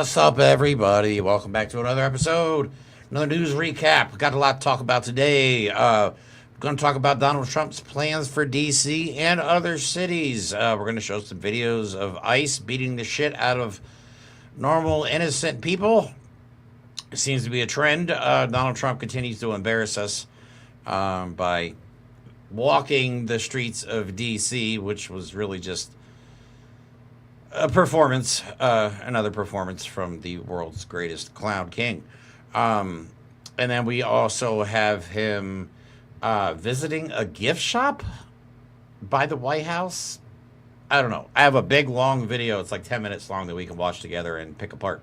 What's up, everybody? Welcome back to another episode, another news recap. We got a lot to talk about today. We're going to talk about Donald Trump's plans for D.C. and other cities. We're going to show some videos of ICE beating the shit out of normal, innocent people. It seems to be a trend. Donald Trump continues to embarrass us by walking the streets of D.C., which was really just a performance, another performance from the world's greatest clown king. And then we also have him visiting a gift shop by the White House. I don't know. I have a big, long video. It's like 10 minutes long that we can watch together and pick apart.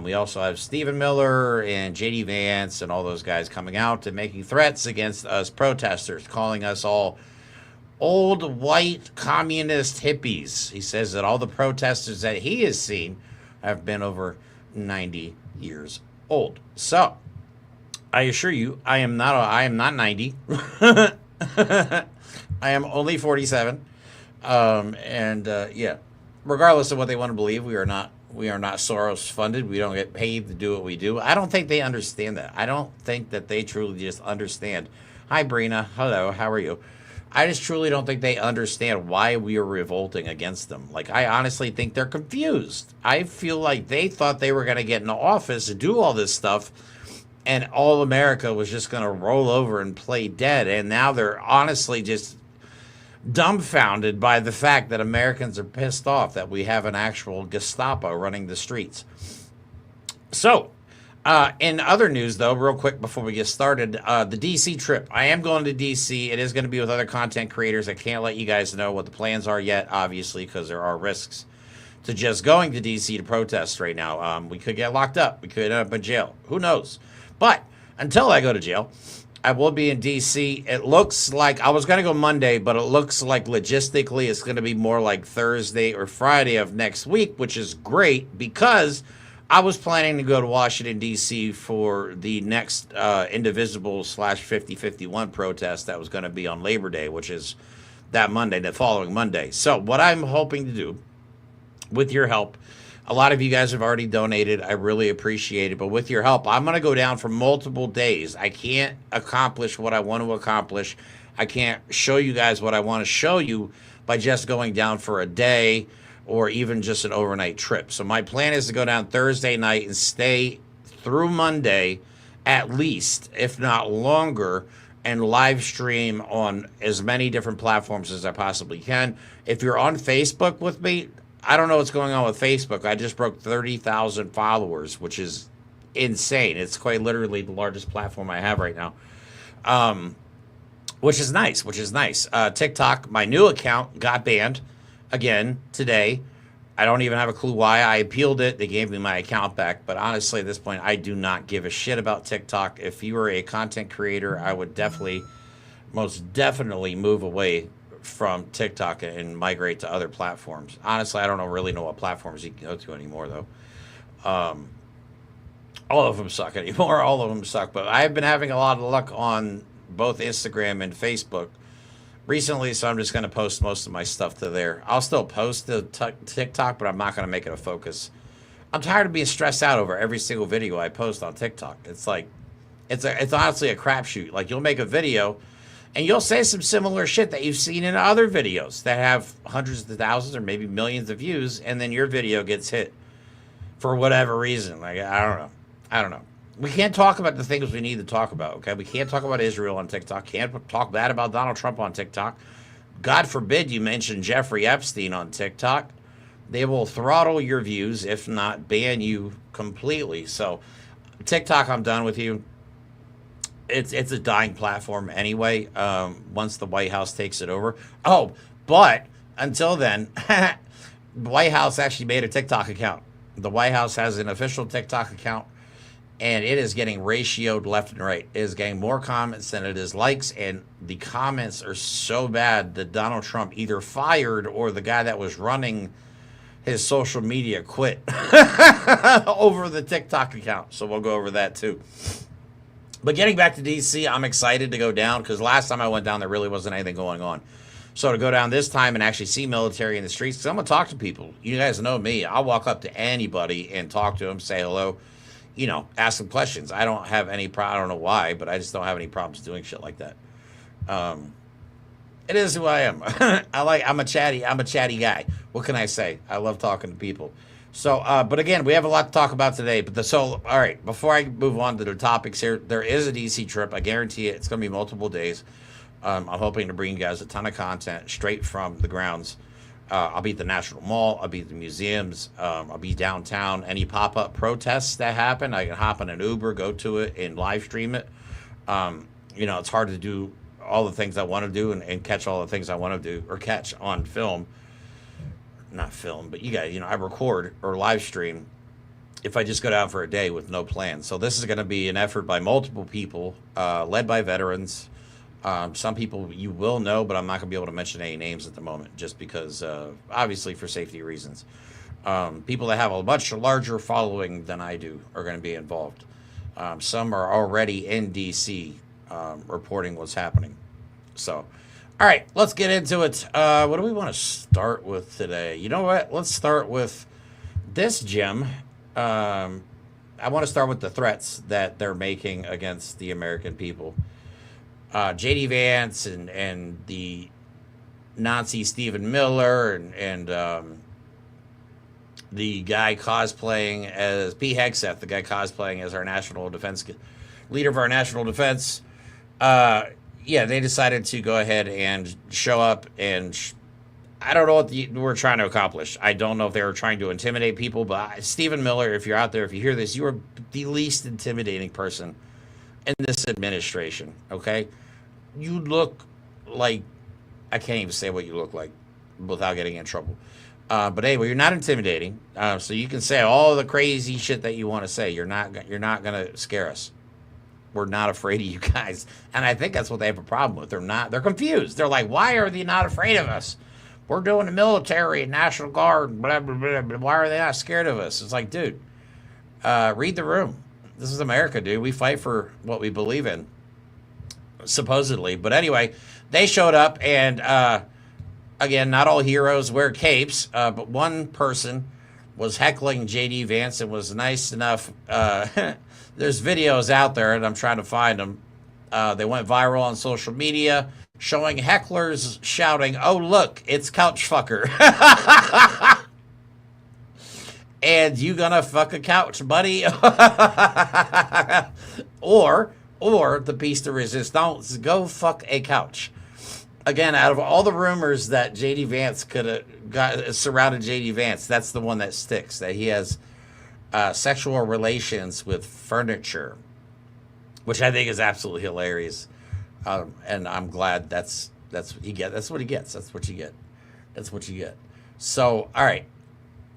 We also have Stephen Miller and J.D. Vance and all those guys coming out and making threats against us protesters, calling us all old white communist hippies. He says that all the protesters that he has seen have been over 90 years old. So I assure you, I am not 90. I am only 47. Yeah, regardless of what they want to believe, we are not Soros funded. We don't get paid to do what we do. I don't think they understand that. I don't think that they truly just understand. Hi, Brina. Hello. How are you? I just truly don't think they understand why we are revolting against them. Like, I honestly think they're confused. I feel like they thought they were going to get into office and do all this stuff, and all America was just going to roll over and play dead. And now they're honestly just dumbfounded by the fact that Americans are pissed off that we have an actual Gestapo running the streets. So, in other news, though, real quick before we get started, the D.C. trip. I am going to D.C. It is going to be with other content creators. I can't let you guys know what the plans are yet, obviously, because there are risks to just going to D.C. to protest right now. We could get locked up. We could end up in jail. Who knows? But until I go to jail, I will be in D.C. It looks like I was going to go Monday, but it looks like logistically it's going to be more like Thursday or Friday of next week, which is great because I was planning to go to Washington, D.C. for the next Indivisible / 5051 protest that was going to be on Labor Day, which is that Monday, the following Monday. So what I'm hoping to do, with your help, a lot of you guys have already donated. I really appreciate it. But with your help, I'm going to go down for multiple days. I can't accomplish what I want to accomplish. I can't show you guys what I want to show you by just going down for a day or even just an overnight trip. So my plan is to go down Thursday night and stay through Monday at least, if not longer, and live stream on as many different platforms as I possibly can. If you're on Facebook with me, I don't know what's going on with Facebook. I just broke 30,000 followers, which is insane. It's quite literally the largest platform I have right now. Which is nice. TikTok, my new account, got banned again today. I don't even have a clue why. I appealed it. They gave me my account back. But honestly, at this point, I do not give a shit about TikTok. If you were a content creator, I would most definitely move away from TikTok and migrate to other platforms. Honestly, I don't really know what platforms you can go to anymore, though. All of them suck anymore. All of them suck. But I've been having a lot of luck on both Instagram and Facebook recently, so I'm just going to post most of my stuff to there. I'll still post to TikTok, but I'm not going to make it a focus. I'm tired of being stressed out over every single video I post on TikTok. It's like, it's honestly a crapshoot. Like, you'll make a video, and you'll say some similar shit that you've seen in other videos that have hundreds of thousands or maybe millions of views, and then your video gets hit for whatever reason. Like, I don't know. We can't talk about the things we need to talk about, okay? We can't talk about Israel on TikTok. Can't talk bad about Donald Trump on TikTok. God forbid you mention Jeffrey Epstein on TikTok. They will throttle your views, if not ban you completely. So, TikTok, I'm done with you. It's a dying platform anyway, once the White House takes it over. Oh, but until then, the White House actually made a TikTok account. The White House has an official TikTok account, and it is getting ratioed left and right. It is getting more comments than it is likes, and the comments are so bad that Donald Trump either fired or the guy that was running his social media quit over the TikTok account. So we'll go over that too. But getting back to D.C., I'm excited to go down because last time I went down, there really wasn't anything going on. So to go down this time and actually see military in the streets, because I'm going to talk to people. You guys know me. I'll walk up to anybody and talk to them, say hello, ask them questions. I don't have any problem. I don't know why, but I just don't have any problems doing shit like that. It is who I am. I'm a chatty guy. What can I say? I love talking to people. So, but again, we have a lot to talk about today. All right, before I move on to the topics here, there is a DC trip. I guarantee it. It's going to be multiple days. I'm hoping to bring you guys a ton of content straight from the grounds. I'll be at the National Mall. I'll be at the museums. I'll be downtown. Any pop-up protests that happen, I can hop on an Uber, go to it, and live stream it. It's hard to do all the things I want to do and catch all the things I want to do or catch on film. Not film, but you guys, I record or live stream if I just go down for a day with no plan. So this is going to be an effort by multiple people, led by veterans. Some people you will know, but I'm not going to be able to mention any names at the moment just because, obviously, for safety reasons. People that have a much larger following than I do are going to be involved. Some are already in D.C. Reporting what's happening. So, all right, let's get into it. What do we want to start with today? You know what? Let's start with this gem. I want to start with the threats that they're making against the American people. J.D. Vance and the Nazi Stephen Miller and the guy cosplaying as P. Hegseth, the guy cosplaying as our national defense leader of our national defense. They decided to go ahead and show up and I don't know what we're trying to accomplish. I don't know if they were trying to intimidate people, but Stephen Miller, if you're out there, if you hear this, you are the least intimidating person in this administration, okay? You look like, I can't even say what you look like without getting in trouble. But anyway, you're not intimidating, so you can say all the crazy shit that you want to say. You're not going to scare us. We're not afraid of you guys. And I think that's what they have a problem with. They're confused. They're like, why are they not afraid of us? We're doing the military and National Guard, blah, blah, blah, blah. Why are they not scared of us? It's like, dude, read the room. This is America, dude. We fight for what we believe in, supposedly. But anyway, they showed up, and again, not all heroes wear capes, but one person was heckling J.D. Vance and was nice enough. There's videos out there, and I'm trying to find them. They went viral on social media, showing hecklers shouting, "Oh, look, it's couch fucker." And you gonna fuck a couch, buddy? or the piece de resistance, go fuck a couch. Again, out of all the rumors that J.D. Vance could have got surrounded J.D. Vance, that's the one that sticks, that he has sexual relations with furniture, which I think is absolutely hilarious. And I'm glad that's what he gets. That's what he gets. That's what you get. That's what you get. So, all right.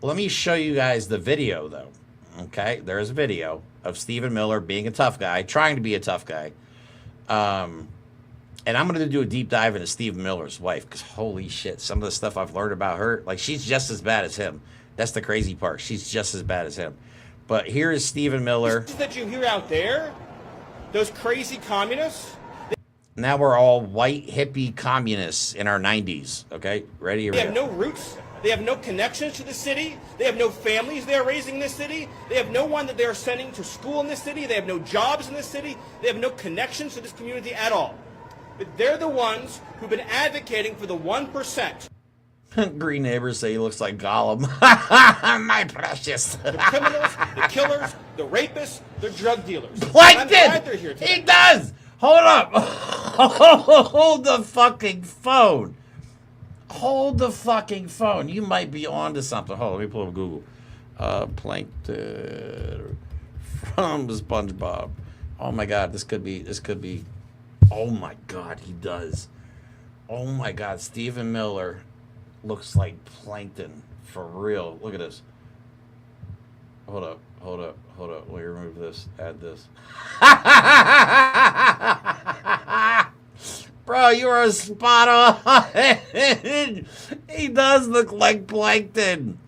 Let me show you guys the video, though. Okay? There's a video of Stephen Miller being a tough guy, trying to be a tough guy. And I'm going to do a deep dive into Stephen Miller's wife, because holy shit, some of the stuff I've learned about her, like, she's just as bad as him. That's the crazy part. She's just as bad as him. But here is Stephen Miller. That you hear out there, those crazy communists. Now we're all white hippie communists in our 90s. Okay, ready? They have no roots. They have no connections to the city. They have no families they are raising in this city. They have no one that they are sending to school in this city. They have no jobs in this city. They have no connections to this community at all. But they're the ones who've been advocating for the 1%. Green neighbors say he looks like Gollum. My precious. The criminals, the killers, the rapists, the drug dealers. Plankton! He does! Hold up. Hold the fucking phone. Hold the fucking phone. You might be on to something. Hold on, let me pull up Google. Plankton from SpongeBob. Oh my God, this could be. Oh my God, he does. Oh my God, Stephen Miller looks like Plankton for real. Look at this. Hold up. Let me remove this. Add this. Bro, you are spot on. He does look like Plankton.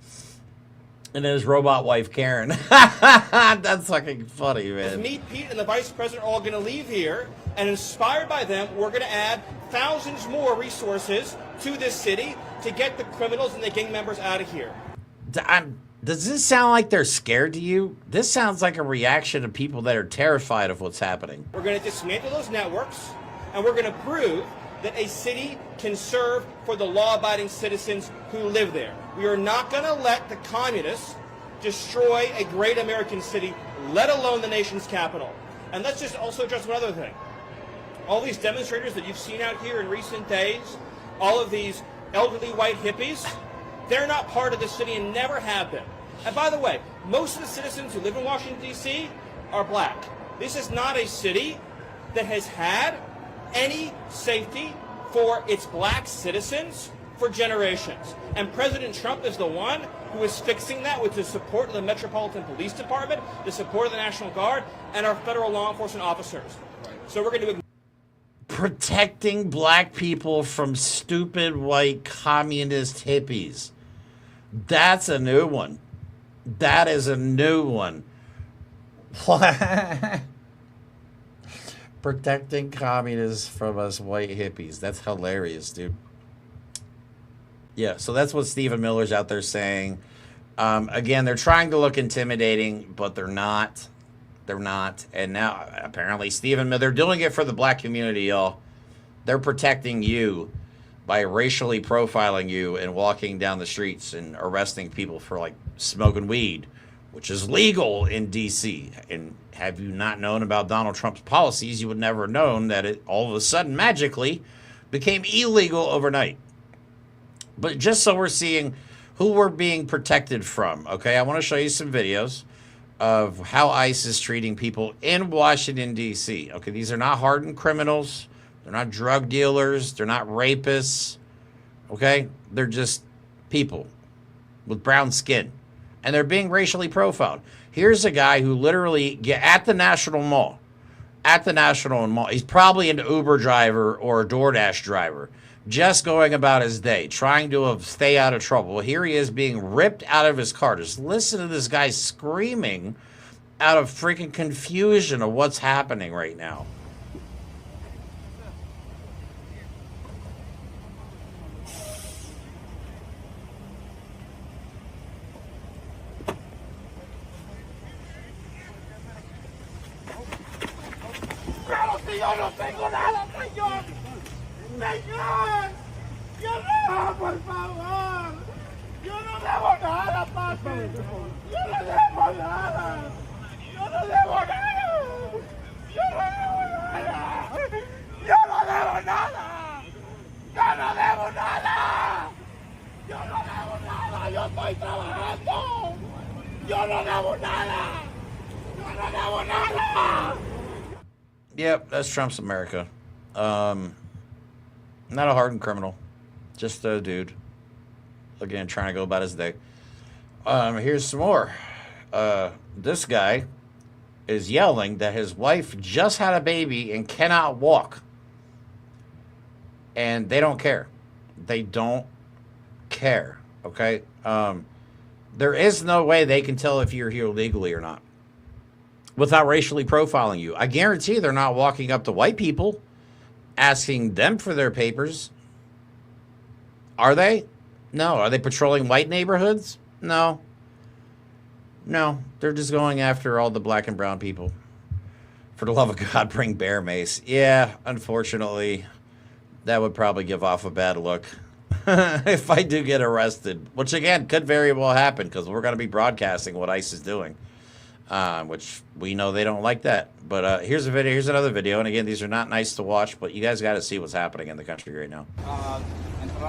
And his robot wife, Karen. That's fucking funny, man. Me, Pete, and the vice president are all going to leave here. And inspired by them, we're going to add thousands more resources to this city to get the criminals and the gang members out of here. Does this sound like they're scared to you? This sounds like a reaction to people that are terrified of what's happening. We're going to dismantle those networks, and we're going to prove that a city can serve for the law-abiding citizens who live there. We are not going to let the communists destroy a great American city, let alone the nation's capital. And let's just also address one other thing. All these demonstrators that you've seen out here in recent days, all of these elderly white hippies, they're not part of the city and never have been. And by the way, most of the citizens who live in Washington, D.C. are black. This is not a city that has had any safety for its black citizens for generations. And President Trump is the one who is fixing that with the support of the Metropolitan Police Department, the support of the National Guard, and our federal law enforcement officers. So we're going to protecting black people from stupid white communist hippies. That's a new one. That is a new one. Protecting communists from us white hippies. That's hilarious, dude. Yeah, so that's what Stephen Miller's out there saying. Again, they're trying to look intimidating, but they're not. They're not. And now, apparently, Stephen Miller, they're doing it for the black community, y'all. They're protecting you by racially profiling you and walking down the streets and arresting people for, like, smoking weed, which is legal in D.C. And have you not known about Donald Trump's policies, you would never have known that it all of a sudden magically became illegal overnight. But just so we're seeing who we're being protected from, okay, I want to show you some videos of how ICE is treating people in Washington, D.C. Okay, these are not hardened criminals. They're not drug dealers. They're not rapists. Okay, they're just people with brown skin. And they're being racially profiled. Here's a guy who literally, at the National Mall, he's probably an Uber driver or a DoorDash driver, just going about his day, trying to stay out of trouble. Well, here he is being ripped out of his car. Just listen to this guy screaming out of freaking confusion of what's happening right now. Yo no tengo nada, señor. Señor, yo no, por favor. Yo no debo nada, papi. Yo no debo nada. Yo no debo nada. Yo no debo nada. Yo no debo nada. Yo no debo nada. Yo no debo nada. Yo estoy trabajando. Yo no debo nada. Yo no debo nada. Yep, that's Trump's America. Not a hardened criminal, just a dude. Again, trying to go about his day. Here's some more. This guy is yelling that his wife just had a baby and cannot walk. And they don't care. They don't care, okay? There is no way they can tell if you're here legally or not without racially profiling you. I guarantee they're not walking up to white people asking them for their papers. Are they? No. Are they patrolling white neighborhoods? No. No. They're just going after all the black and brown people. For the love of God, bring bear mace. Yeah, unfortunately, that would probably give off a bad look if I do get arrested. Which, again, could very well happen because we're going to be broadcasting what ICE is doing. Which we know they don't like that. But here's a video. Here's another video. And again, these are not nice to watch, but you guys got to see what's happening in the country right now. She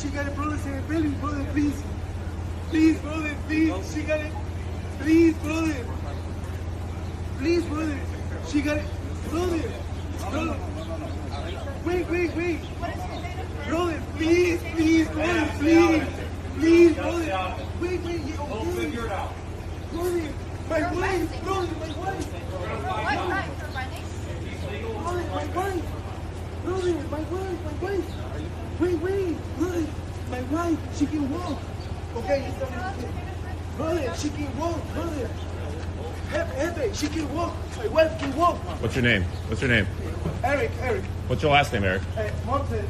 got a brother saying, "Billy, brother, please. Please, brother, please. She got it. Please, brother. Please, brother. She got it. Brother. Brother. Wait. Brother, please, brother, please. Please, brother. Wait. We'll figure it out. Brother, my wife. Brother, my wife. What? For running? Brother, my wife. Brother, my wife. Wait, brother, my wife, she can walk. Okay, brother, she can walk, brother. Hefe, she can walk. My wife can walk. What's your name? Eric. What's your last name, Eric? Montes.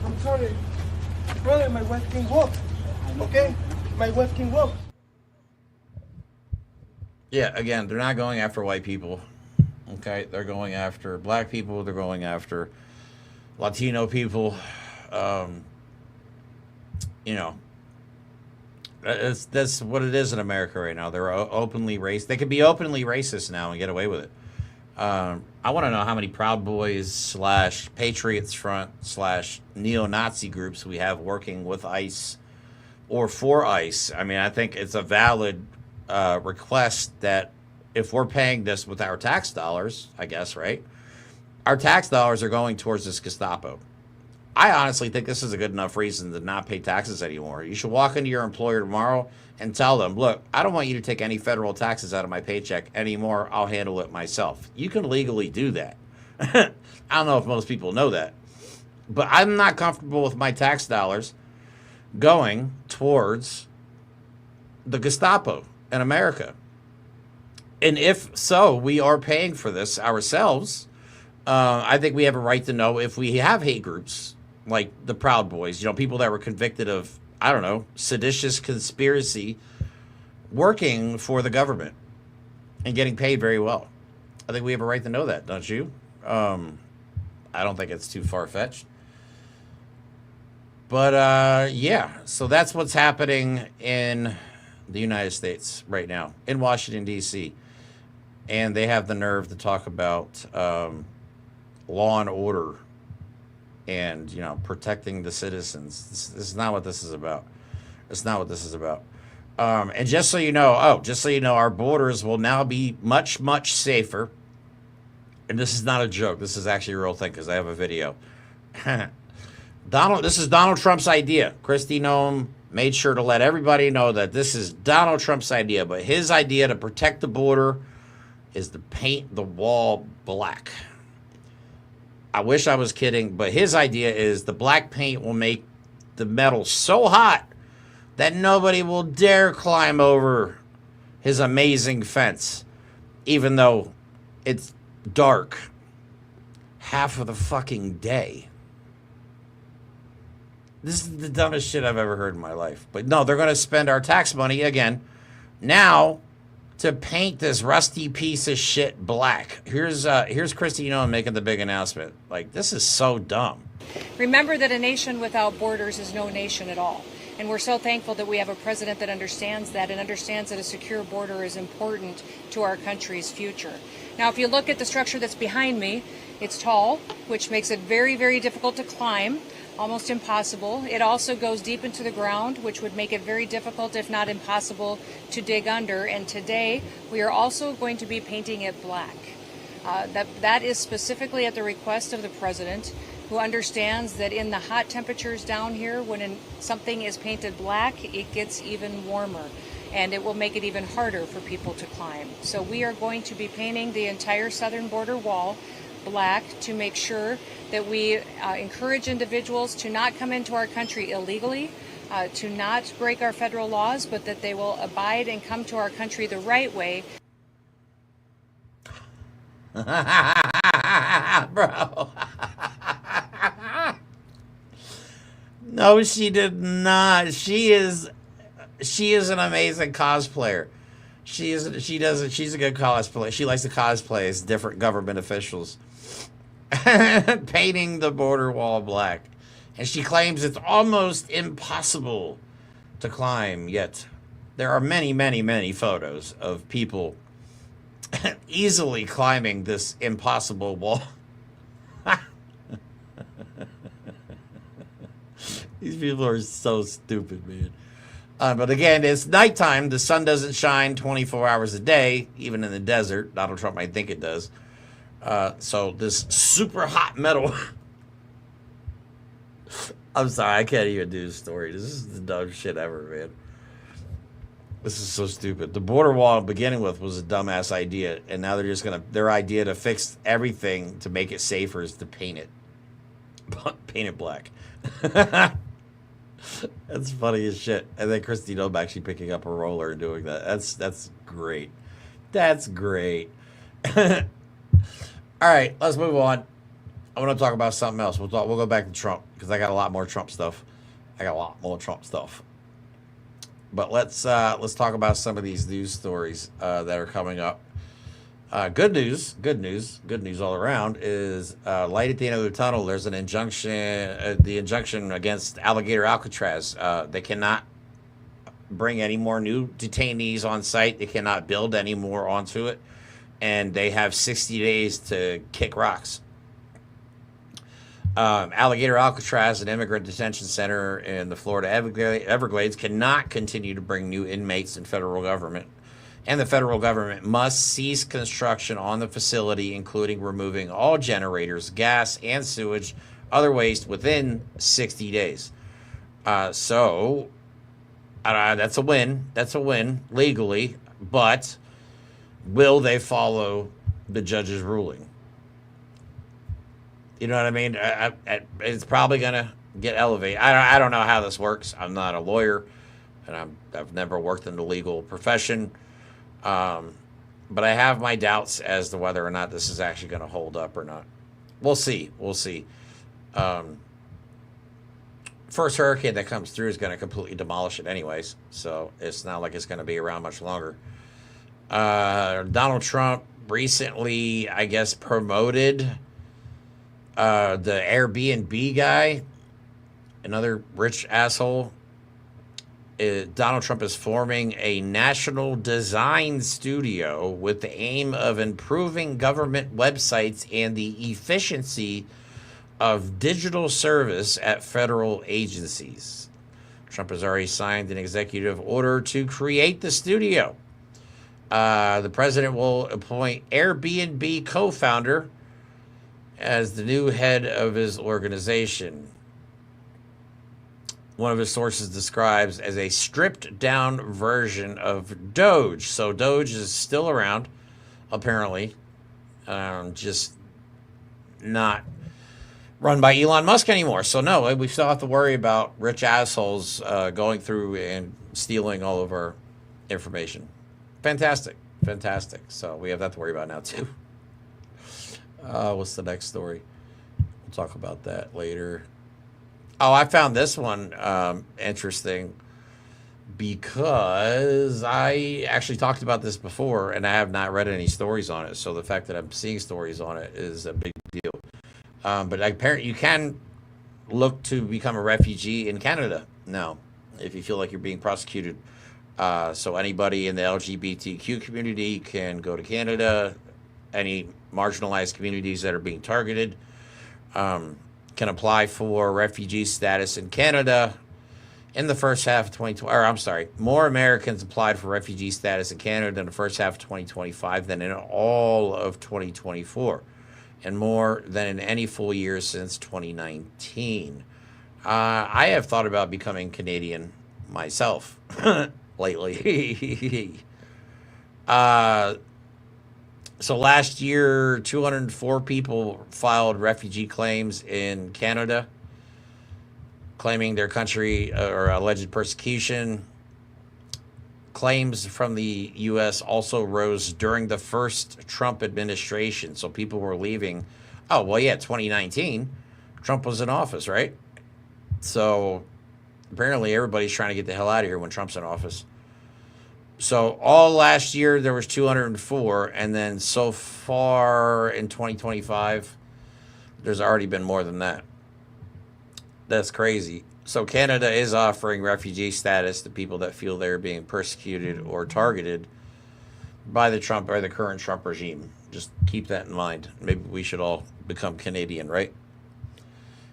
I'm sorry. Brother, my wife can walk. Okay? My wife can walk. Yeah, again, they're not going after white people. Okay, they're going after black people. They're going after Latino people. You know, that's what it is in America right now. They're openly racist. They could be openly racist now and get away with it. I want to know how many Proud Boys / Patriots Front / neo-Nazi groups we have working with ICE or for ICE. I mean, I think it's a valid request that if we're paying this with our tax dollars, I guess, right? Our tax dollars are going towards this Gestapo. I honestly think this is a good enough reason to not pay taxes anymore. You should walk into your employer tomorrow and tell them, look, I don't want you to take any federal taxes out of my paycheck anymore. I'll handle it myself. You can legally do that. I don't know if most people know that. But I'm not comfortable with my tax dollars going towards the Gestapo in America. And if so, we are paying for this ourselves. I think we have a right to know if we have hate groups like the Proud Boys, you know, people that were convicted of, I don't know, seditious conspiracy, working for the government and getting paid very well. I think we have a right to know that, don't you? I don't think it's too far-fetched. But, yeah, so that's what's happening in the United States right now, in Washington, D.C. And they have the nerve to talk about law and order and, you know, protecting the citizens. This is not what this is about. It's not what this is about. And just so you know, our borders will now be much, much safer. And this is not a joke. This is actually a real thing because I have a video. This is Donald Trump's idea. Kristi Noem made sure to let everybody know that this is Donald Trump's idea. But his idea to protect the border is to paint the wall black. I wish I was kidding, but his idea is the black paint will make the metal so hot that nobody will dare climb over his amazing fence, even though it's dark half of the fucking day. This is the dumbest shit I've ever heard in my life. But no, they're going to spend our tax money again now to paint this rusty piece of shit black. Here's Kristi Noem making the big announcement. Like, this is so dumb. Remember that a nation without borders is no nation at all. And we're so thankful that we have a president that understands that and understands that a secure border is important to our country's future. Now, if you look at the structure that's behind me, it's tall, which makes it very, very difficult to climb. Almost impossible. It also goes deep into the ground, which would make it very difficult, if not impossible, to dig under. And today, we are also going to be painting it black. That is specifically at the request of the president, who understands that in the hot temperatures down here, when something is painted black, it gets even warmer. And it will make it even harder for people to climb. So we are going to be painting the entire southern border wall black to make sure that we encourage individuals to not come into our country illegally, to not break our federal laws, but that they will abide and come to our country the right way. Bro. No, she did not. She is an amazing cosplayer. She's a good cosplayer. She likes to cosplay as different government officials. Painting the border wall black. And she claims it's almost impossible to climb, yet there are many, many, many photos of people easily climbing this impossible wall. These people are so stupid, man. But again, it's nighttime. The sun doesn't shine 24 hours a day, even in the desert. Donald Trump might think it does. So this super hot metal. I'm sorry, I can't even do this story. This is the dumbest shit ever, man. This is so stupid. The border wall, beginning with, was a dumbass idea, and now they're just their idea to fix everything to make it safer is to paint it. painted black. That's funny as shit. And then Christy Nome actually picking up a roller and doing that. That's great. That's great. All right, let's move on. I want to talk about something else. We'll go back to Trump because I got a lot more Trump stuff. But let's talk about some of these news stories that are coming up. Good news all around is light at the end of the tunnel. There's an injunction, the injunction against Alligator Alcatraz. They cannot bring any more new detainees on site. They cannot build any more onto it. And they have 60 days to kick rocks. Alligator Alcatraz, an immigrant detention center in the Florida Everglades, cannot continue to bring new inmates in federal government. And the federal government must cease construction on the facility, including removing all generators, gas, and sewage, other waste within 60 days. So that's a win. That's a win legally. But will they follow the judge's ruling? You know what I mean? It's probably going to get elevated. I don't know how this works. I'm not a lawyer, and I've never worked in the legal profession. But I have my doubts as to whether or not this is actually going to hold up or not. We'll see. First hurricane that comes through is going to completely demolish it anyways. So it's not like it's going to be around much longer. Donald Trump recently, I guess, promoted the Airbnb guy, another rich asshole. Donald Trump is forming a national design studio with the aim of improving government websites and the efficiency of digital service at federal agencies. Trump has already signed an executive order to create the studio. The president will appoint Airbnb co-founder as the new head of his organization. One of his sources describes as a stripped down version of Doge. So Doge is still around, apparently, just not run by Elon Musk anymore. So no, we still have to worry about rich assholes going through and stealing all of our information. Fantastic. So we have that to worry about now too. What's the next story? We'll talk about that later. Oh, I found this one interesting because I actually talked about this before and I have not read any stories on it. So the fact that I'm seeing stories on it is a big deal. But apparently you can look to become a refugee in Canada now if you feel like you're being prosecuted. So anybody in the LGBTQ community can go to Canada. Any marginalized communities that are being targeted can apply for refugee status in Canada in the first half of 2020. Or I'm sorry, more Americans applied for refugee status in Canada in the first half of 2025 than in all of 2024, and more than in any full year since 2019. I have thought about becoming Canadian myself lately. So last year, 204 people filed refugee claims in Canada, claiming their country or alleged persecution. Claims from the U.S. also rose during the first Trump administration. So people were leaving. Oh, well, yeah, 2019, Trump was in office, right? So apparently everybody's trying to get the hell out of here when Trump's in office. So all last year there was 204, and then so far in 2025, there's already been more than that. That's crazy. So Canada is offering refugee status to people that feel they're being persecuted or targeted by the Trump or the current Trump regime. Just keep that in mind. Maybe we should all become Canadian, right?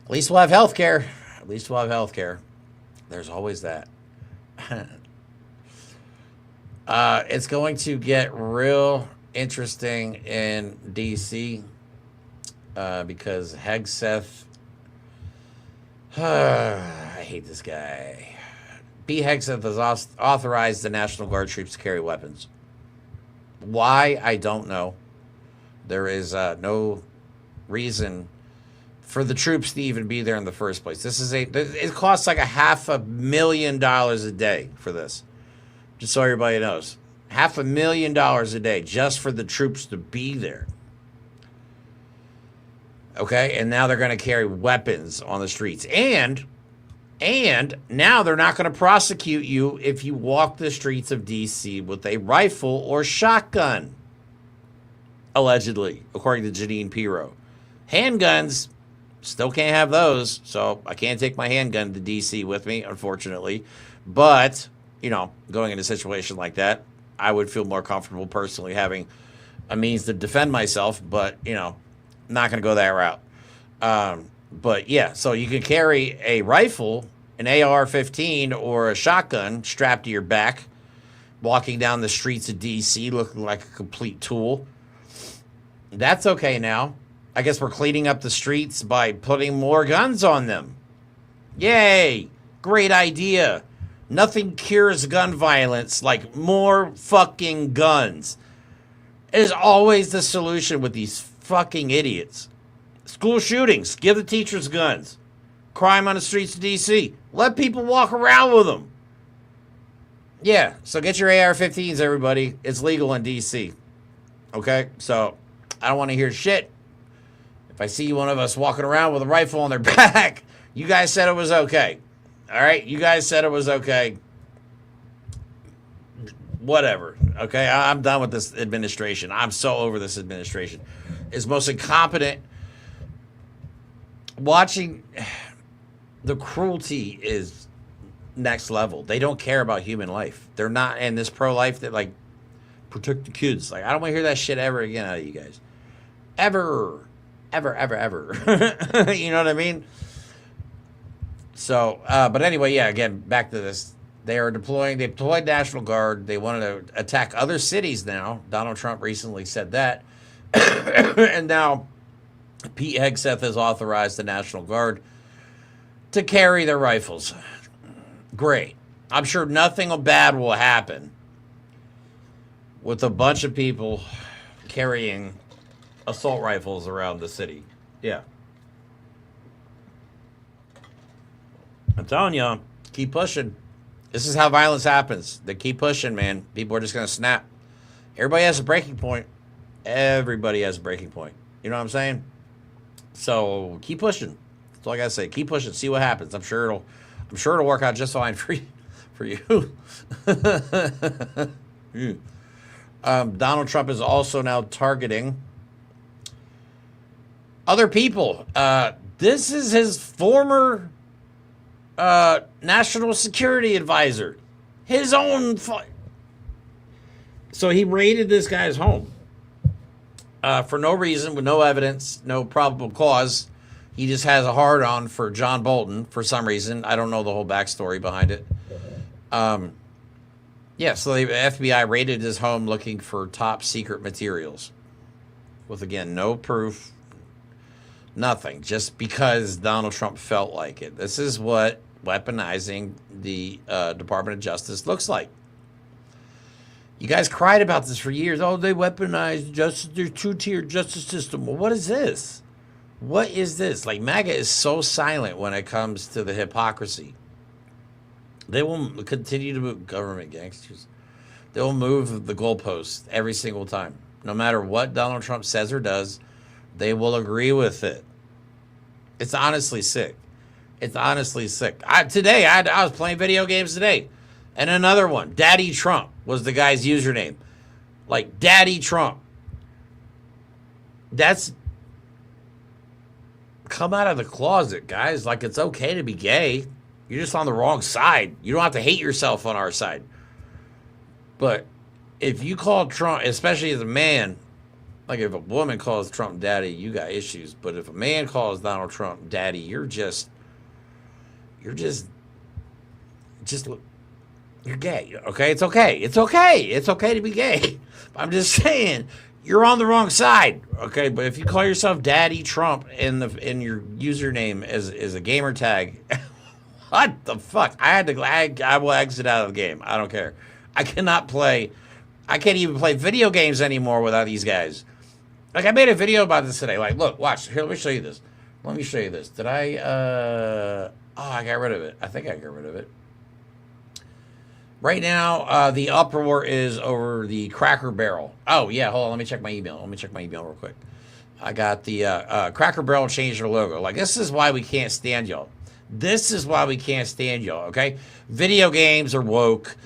At least we'll have health care. There's always that. It's going to get real interesting in D.C. Because Hegseth, I hate this guy. Hegseth has authorized the National Guard troops to carry weapons. Why? I don't know. There is no reason for the troops to even be there in the first place. It costs like $500,000 a day for this. Just so everybody knows. $500,000 a day just for the troops to be there. Okay, and now they're going to carry weapons on the streets. And now they're not going to prosecute you if you walk the streets of D.C. with a rifle or shotgun. Allegedly, according to Janine Pirro. Handguns, still can't have those, so I can't take my handgun to D.C. with me, unfortunately. But, going in a situation like that, I would feel more comfortable personally having a means to defend myself, but, not going to go that route. But yeah, so you can carry a rifle, an AR-15, or a shotgun strapped to your back, walking down the streets of D.C. looking like a complete tool. That's okay now. I guess we're cleaning up the streets by putting more guns on them. Yay! Great idea. Nothing cures gun violence like more fucking guns. It is always the solution with these fucking idiots. School shootings, give the teachers guns. Crime on the streets of D.C., let people walk around with them. Yeah, so get your AR-15s, everybody. It's legal in D.C. Okay, so I don't want to hear shit. If I see one of us walking around with a rifle on their back, you guys said it was okay. All right, you guys said it was okay. Whatever, okay? I'm done with this administration. I'm so over this administration. It's most incompetent. Watching the cruelty is next level. They don't care about human life. They're not in this pro-life that, like, protect the kids. Like, I don't want to hear that shit ever again out of you guys. Ever. You know what I mean? So, but anyway, yeah, again, back to this. They deployed National Guard. They wanted to attack other cities now. Donald Trump recently said that. And now Pete Hegseth has authorized the National Guard to carry their rifles. Great. I'm sure nothing bad will happen with a bunch of people carrying assault rifles around the city. Yeah. I'm telling you, keep pushing. This is how violence happens. They keep pushing, man. People are just going to snap. Everybody has a breaking point. Everybody has a breaking point. You know what I'm saying? So keep pushing. That's all I got to say. Keep pushing. See what happens. I'm sure it'll work out just fine for you. Donald Trump is also now targeting other people. This is his former national security advisor. His own. So he raided this guy's home for no reason, with no evidence, no probable cause. He just has a hard-on for John Bolton for some reason. I don't know the whole backstory behind it. Yeah, so the FBI raided his home looking for top secret materials with, again, no proof, nothing, just because Donald Trump felt like it. This is what weaponizing the Department of Justice looks like. You guys cried about this for years. Oh, they weaponized justice, their two-tier justice system. Well, what is this? What is this? Like, MAGA is so silent when it comes to the hypocrisy. They will continue to move, government gangsters. They will move the goalposts every single time. No matter what Donald Trump says or does, they will agree with it. It's honestly sick. It's honestly sick. I was playing video games today, and another one, Daddy Trump, was the guy's username. Like, Daddy Trump. That's... Come out of the closet, guys. Like, it's okay to be gay. You're just on the wrong side. You don't have to hate yourself on our side. But if you call Trump, especially as a man, like if a woman calls Trump daddy, you got issues. But if a man calls Donald Trump daddy, you're gay. Okay? It's okay. It's okay. It's okay to be gay. I'm just saying, you're on the wrong side. Okay? But if you call yourself Daddy Trump in your username as a gamer tag, what the fuck? I will exit out of the game. I don't care. I can't even play video games anymore without these guys. Like, I made a video about this today. Like, look, watch. Here, let me show you this. Let me show you this. Did I? I got rid of it. I think I got rid of it. Right now, the uproar is over the Cracker Barrel. Oh, yeah, hold on. Let me check my email. Real quick. I got the Cracker Barrel changed their logo. Like, this is why we can't stand y'all. Okay? Video games are woke.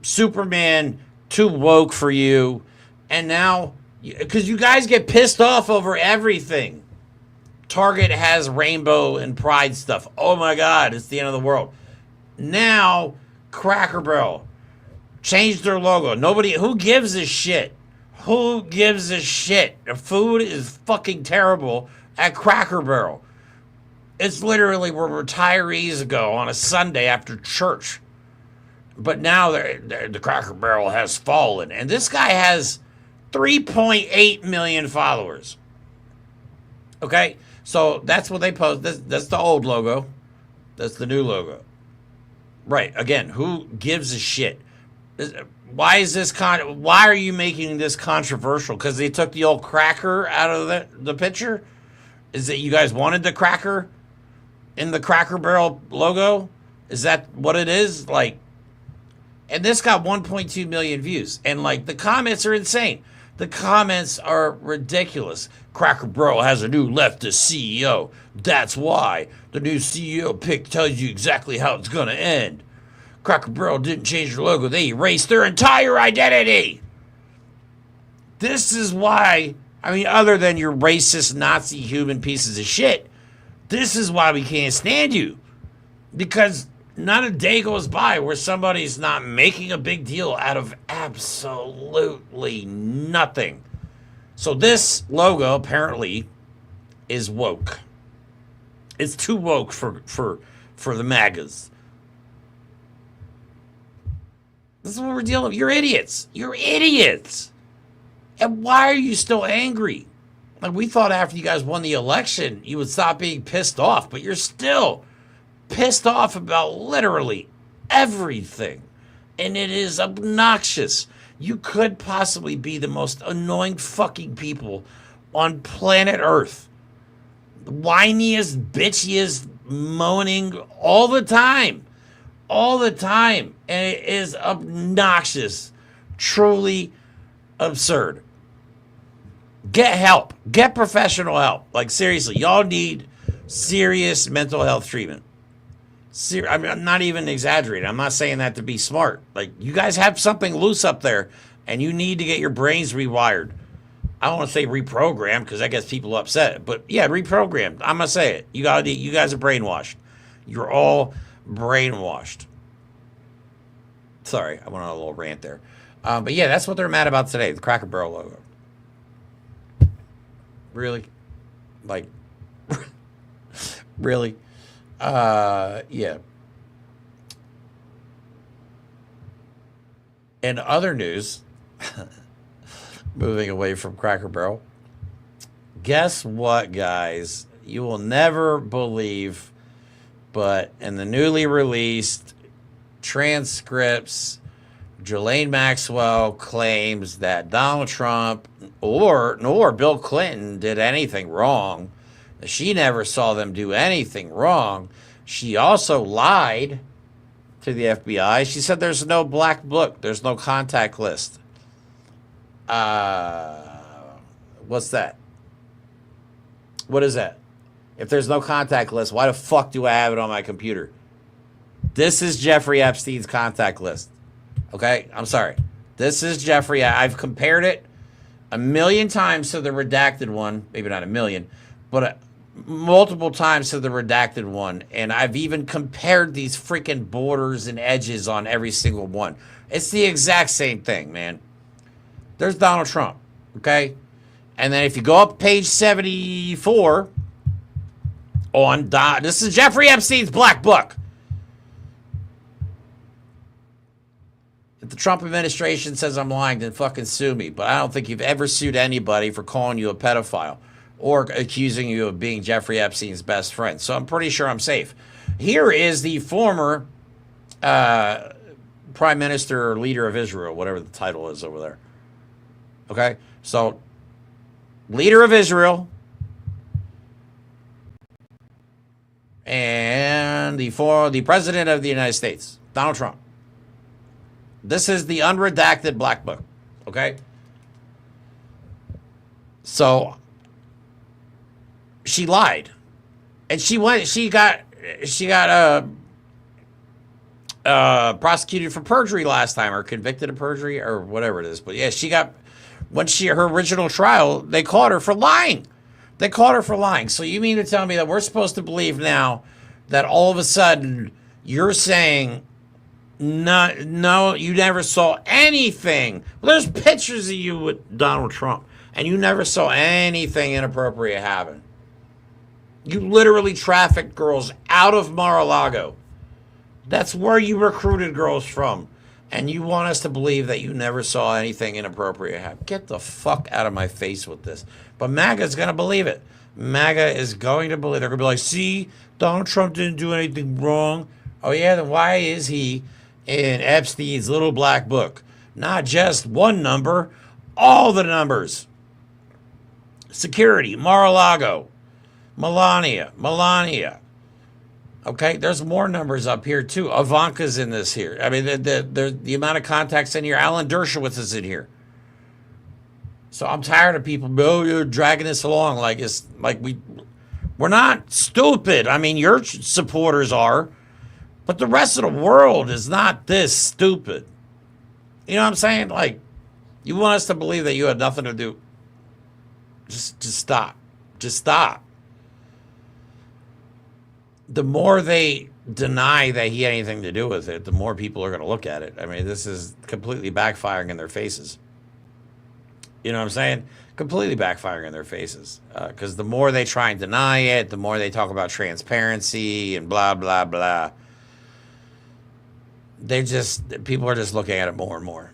Superman, too woke for you. And now, because you guys get pissed off over everything. Target has rainbow and pride stuff. Oh, my God, it's the end of the world. Now, Cracker Barrel changed their logo. Who gives a shit? The food is fucking terrible at Cracker Barrel. It's literally where retirees go on a Sunday after church. But now the Cracker Barrel has fallen. And this guy has 3.8 million followers. Okay? So that's what they post. That's the old logo. That's the new logo. Right. Again, who gives a shit? Why are you making this controversial? Because they took the old cracker out of the picture? Is it you guys wanted the cracker in the Cracker Barrel logo? Is that what it is? Like, and this got 1.2 million views. And like the comments are insane. The comments are ridiculous. Cracker Barrel has a new leftist CEO. That's why the new CEO pick tells you exactly how it's going to end. Cracker Barrel didn't change their logo. They erased their entire identity. This is why, other than your racist, Nazi, human pieces of shit, this is why we can't stand you. Because not a day goes by where somebody's not making a big deal out of absolutely nothing. So this logo apparently is woke. It's too woke for the MAGAs. This is what we're dealing with. You're idiots. And why are you still angry? Like, we thought after you guys won the election, you would stop being pissed off, but you're still pissed off about literally everything. And it is obnoxious. You could possibly be the most annoying fucking people on planet Earth. Whiniest, bitchiest, moaning all the time. And it is obnoxious. Truly absurd. Get help. Get professional help. Like, seriously, y'all need serious mental health treatment. I'm not even exaggerating. I'm not saying that to be smart. Like, you guys have something loose up there, and you need to get your brains rewired. I don't want to say reprogrammed because that gets people upset. But, yeah, reprogrammed. I'm going to say it. You guys are brainwashed. You're all brainwashed. Sorry, I went on a little rant there. But, yeah, that's what they're mad about today, the Cracker Barrel logo. Really? Like, really? Yeah. In other news, moving away from Cracker Barrel, guess what, guys? You will never believe, but in the newly released transcripts, Ghislaine Maxwell claims that Donald Trump nor Bill Clinton did anything wrong. She never saw them do anything wrong. She also lied to the FBI. She said there's no black book. There's no contact list. What's that? What is that? If there's no contact list, why the fuck do I have it on my computer? This is Jeffrey Epstein's contact list. Okay? I'm sorry. This is Jeffrey. I've compared it a million times to the redacted one. Maybe not a million, but multiple times to the redacted one. And I've even compared these freaking borders and edges on every single one. It's the exact same thing, man. There's Donald Trump. Okay? And then if you go up page 74 on this is Jeffrey Epstein's Black Book. If the Trump administration says I'm lying, then fucking sue me. But I don't think you've ever sued anybody for calling you a pedophile or accusing you of being Jeffrey Epstein's best friend. So I'm pretty sure I'm safe. Here is the former prime minister or leader of Israel, whatever the title is over there. Okay? So, leader of Israel and the president of the United States, Donald Trump. This is the unredacted black book, okay? So she lied, and she got prosecuted for perjury last time, or convicted of perjury, or whatever it is. But yeah, she got, her original trial, they caught her for lying. They caught her for lying. So you mean to tell me that we're supposed to believe now that all of a sudden you're saying, no, you never saw anything. Well, there's pictures of you with Donald Trump, and you never saw anything inappropriate happen. You literally trafficked girls out of Mar-a-Lago. That's where you recruited girls from. And you want us to believe that you never saw anything inappropriate happen. Get the fuck out of my face with this. But MAGA's going to believe it. MAGA is going to believe it. They're going to be like, see, Donald Trump didn't do anything wrong. Oh, yeah, then why is he in Epstein's little black book? Not just one number, all the numbers. Security, Mar-a-Lago, Melania. Okay, there's more numbers up here too. Ivanka's in this here. I mean, the amount of contacts in here. Alan Dershowitz is in here. So I'm tired of people. Oh, you're dragging this along like it's like we're not stupid. I mean, your supporters are, but the rest of the world is not this stupid. You know what I'm saying? Like, you want us to believe that you had nothing to do. Just stop. Just stop. The more they deny that he had anything to do with it, the more people are going to look at it. I mean, this is completely backfiring in their faces. You know what I'm saying? Completely backfiring in their faces. Because the more they try and deny it, the more they talk about transparency and blah, blah, blah. People are just looking at it more and more.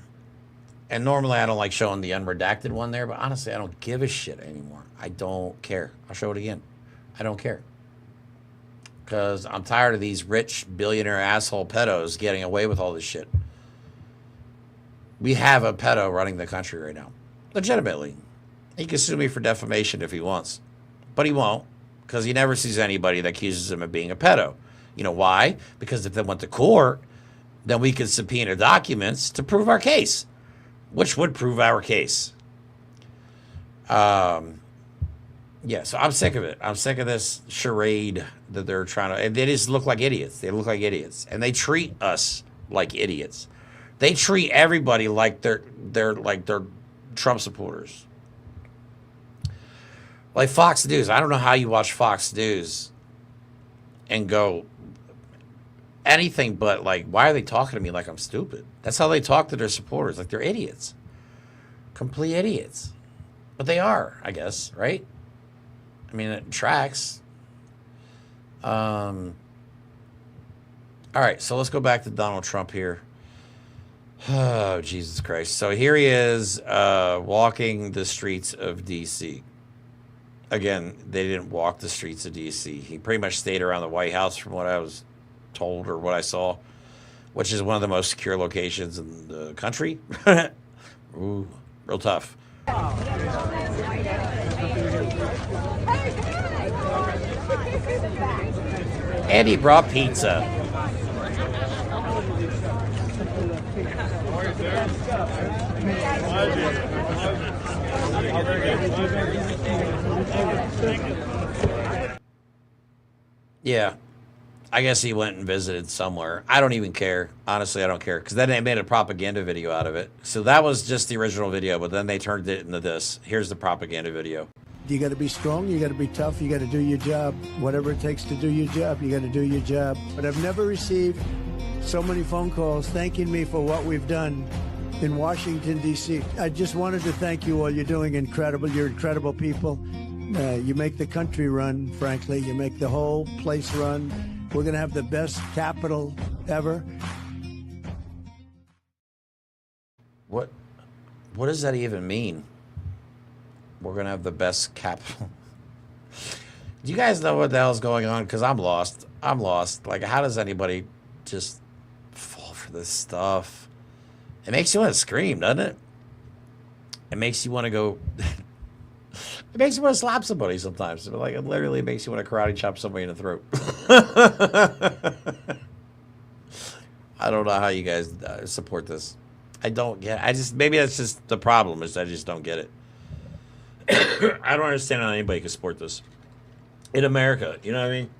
And normally I don't like showing the unredacted one there, but honestly, I don't give a shit anymore. I don't care. I'll show it again. I don't care. Because I'm tired of these rich billionaire asshole pedos getting away with all this shit. We have a pedo running the country right now. Legitimately. He can sue me for defamation if he wants. But he won't. Because he never sees anybody that accuses him of being a pedo. You know why? Because if they went to court, then we could subpoena documents to prove our case. Which would prove our case. Yeah, so I'm sick of it. I'm sick of this charade that they're trying to. They just look like idiots. They look like idiots, and they treat us like idiots. They treat everybody like they're Trump supporters. Like Fox News. I don't know how you watch Fox News and go anything but like, why are they talking to me like I'm stupid? That's how they talk to their supporters, like they're idiots, complete idiots. But they are, I guess, right? I mean, it tracks. All right, so let's go back to Donald Trump here. Oh, Jesus Christ. So here he is walking the streets of D.C. Again, they didn't walk the streets of D.C. He pretty much stayed around the White House from what I was told or what I saw, which is one of the most secure locations in the country. Ooh, real tough. And he brought pizza. Yeah. I guess he went and visited somewhere. I don't even care. Honestly, I don't care. Because then they made a propaganda video out of it. So that was just the original video, but then they turned it into this. Here's the propaganda video. You got to be strong. You got to be tough. You got to do your job. Whatever it takes to do your job, you got to do your job. But I've never received so many phone calls thanking me for what we've done in Washington, D.C. I just wanted to thank you all. You're doing incredible. You're incredible people. You make the country run, frankly. You make the whole place run. We're going to have the best capital ever. What does that even mean? We're going to have the best capital. Do you guys know what the hell's going on? Because I'm lost. I'm lost. Like, how does anybody just fall for this stuff? It makes you want to scream, doesn't it? It makes you want to go... It makes you want to slap somebody sometimes. Like, it literally makes you want to karate chop somebody in the throat. I don't know how you guys support this. I don't get it. Maybe that's just the problem, is I just don't get it. I don't understand how anybody can support this in America. You know what I mean?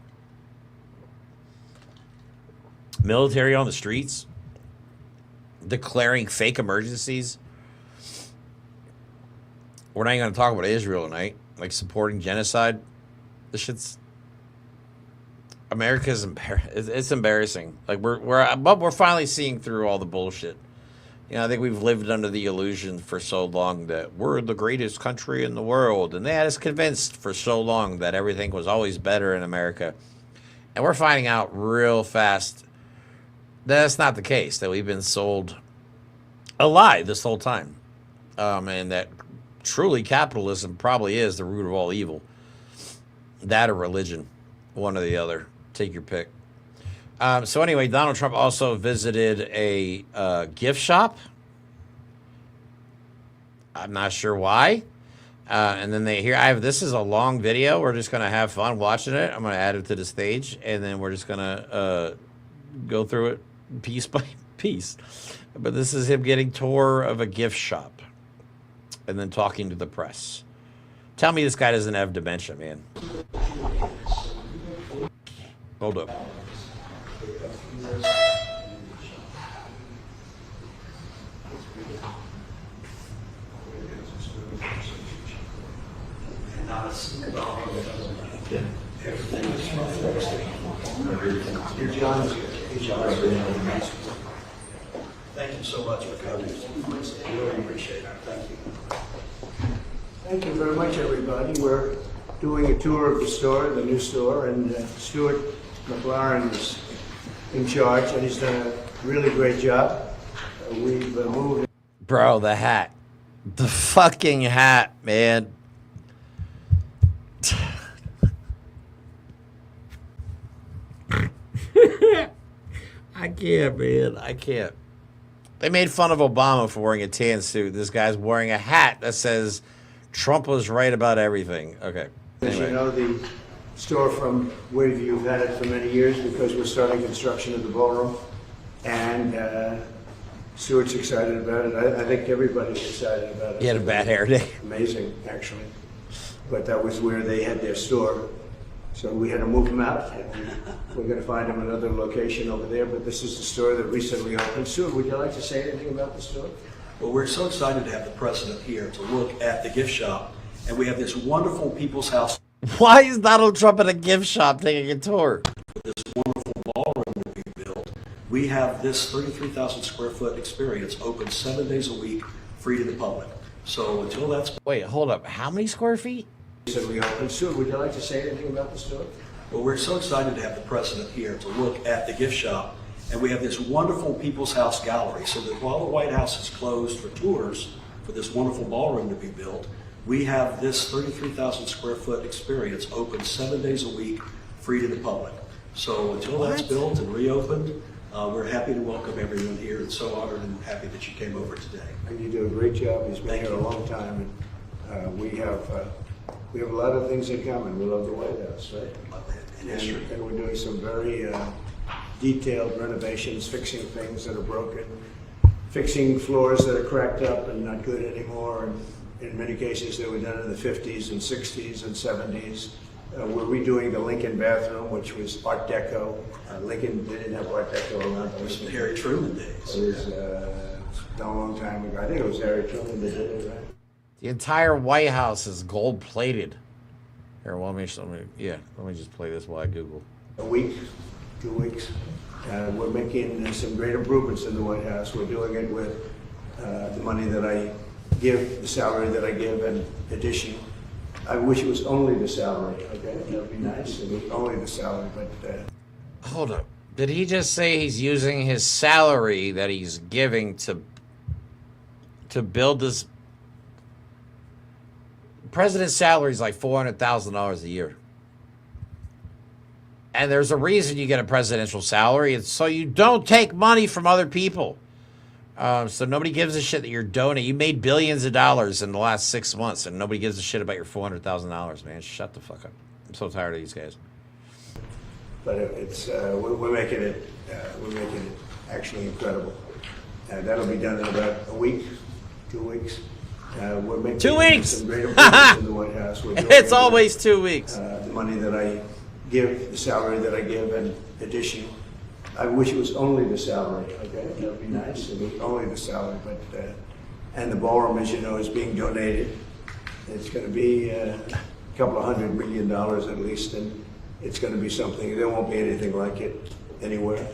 Military on the streets, declaring fake emergencies. We're not even going to talk about Israel tonight, like supporting genocide. This shit's America's it's embarrassing. Like we're finally seeing through all the bullshit. You know, I think we've lived under the illusion for so long that we're the greatest country in the world, and they had us convinced for so long that everything was always better in America. And we're finding out real fast that that's not the case, that we've been sold a lie this whole time. And that truly capitalism probably is the root of all evil. That or religion, one or the other. Take your pick. So anyway, Donald Trump also visited a gift shop. I'm not sure why. And then this is a long video. We're just going to have fun watching it. I'm going to add it to the stage, and then we're just going to go through it piece by piece. But this is him getting tour of a gift shop and then talking to the press. Tell me this guy doesn't have dementia, man. Hold up. Thank you so much for coming. Really appreciate it. Thank you. Thank you very much, everybody. We're doing a tour of the store, the new store, and Stuart McLaren is in charge, and he's done a really great job. We've moved. Bro, the hat. The fucking hat, man. I can't, man. I can't. They made fun of Obama for wearing a tan suit. This guy's wearing a hat that says Trump was right about everything. Okay. As you know, the store from Waveview, you've had it for many years because we're starting construction of the ballroom. And Stuart's excited about it. I think everybody's excited about it. He had a bad hair day. Amazing, actually. But that was where they had their store. So we had to move them out. We're going to find them another location over there. But this is the store that recently opened. Stuart, would you like to say anything about the store? Well, we're so excited to have the president here to look at the gift shop. And we have this wonderful People's House. Why is Donald Trump at a gift shop taking a tour? This wonderful ballroom that we built. We have this 33,000 square foot experience open 7 days a week, free to the public. So until that's... Wait, hold up. How many square feet? Recently opened. Stuart, would you like to say anything about the store? Well, we're so excited to have the president here to look at the gift shop. And we have this wonderful People's House gallery, so that while the White House is closed for tours for this wonderful ballroom to be built, we have this 33,000 square foot experience open 7 days a week, free to the public. So until that's built and reopened, we're happy to welcome everyone here, and so honored and happy that you came over today. And you do a great job. He's been here a long time. And we have a lot of things in common. We love the White House, right? And we're doing some very detailed renovations, fixing things that are broken, fixing floors that are cracked up and not good anymore. And in many cases, they were done in the 50s and 60s and 70s. We're redoing the Lincoln bathroom, which was Art Deco. Lincoln didn't have Art Deco around. It was the Harry Truman days. It was a long time ago. I think it was Harry Truman that did it, right? The entire White House is gold plated. Here, let me just play this while I Google. A week, 2 weeks. We're making some great improvements in the White House. We're doing it with the money that I give, the salary that I give, and addition. I wish it was only the salary, okay? That would be nice, it was only the salary, but... Hold up. Did he just say he's using his salary that he's giving to build this? President's salary is like $400,000 a year. And there's a reason you get a presidential salary. It's so you don't take money from other people. So nobody gives a shit that you're donating. You made billions of dollars in the last 6 months, and nobody gives a shit about your $400,000, man. Shut the fuck up. I'm so tired of these guys. But we're making it actually incredible. That'll be done in about a week, 2 weeks. We're making 2 weeks. some great improvements in the White House. We're doing It's always 2 weeks. the money that I give, the salary that I give, and addition. I wish it was only the salary. Okay, that would be nice. It was only the salary, but and the ballroom, as you know, is being donated. It's going to be a couple of $100 million at least, and it's going to be something. There won't be anything like it anywhere.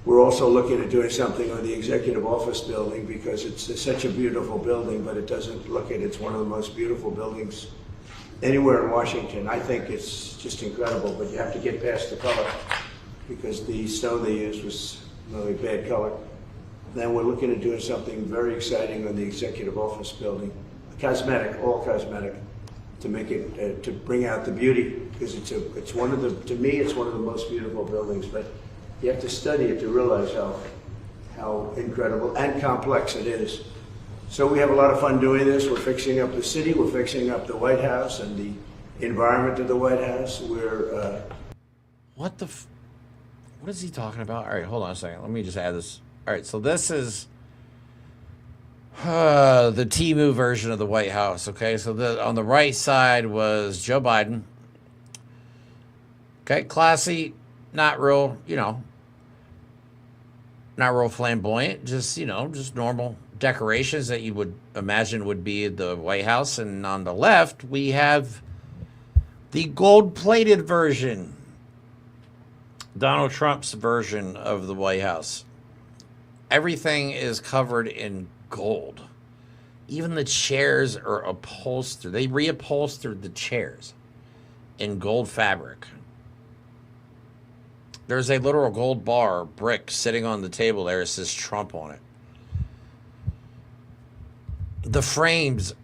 We're also looking at doing something on the executive office building because it's such a beautiful building, but it doesn't look it. It's one of the most beautiful buildings anywhere in Washington. I think it's just incredible, but you have to get past the color because the stone they used was really bad color. Then we're looking at doing something very exciting on the executive office building, cosmetic, all cosmetic, to make it to bring out the beauty because it's one of the, to me it's one of the most beautiful buildings, but you have to study it to realize how incredible and complex it is. So we have a lot of fun doing this. We're fixing up the city. We're fixing up the White House and the environment of the White House. We're What the? What is he talking about? All right, hold on a second. Let me just add this. All right, so this is the Temu version of the White House. Okay, so on the right side was Joe Biden. Okay, classy, not real, not real flamboyant. Just just normal decorations that you would imagine would be the White House. And on the left, we have the gold-plated version. Donald Trump's version of the White House. Everything is covered in gold. Even the chairs are upholstered. They reupholstered the chairs in gold fabric. There's a literal gold bar brick sitting on the table there. It says Trump on it. The frames,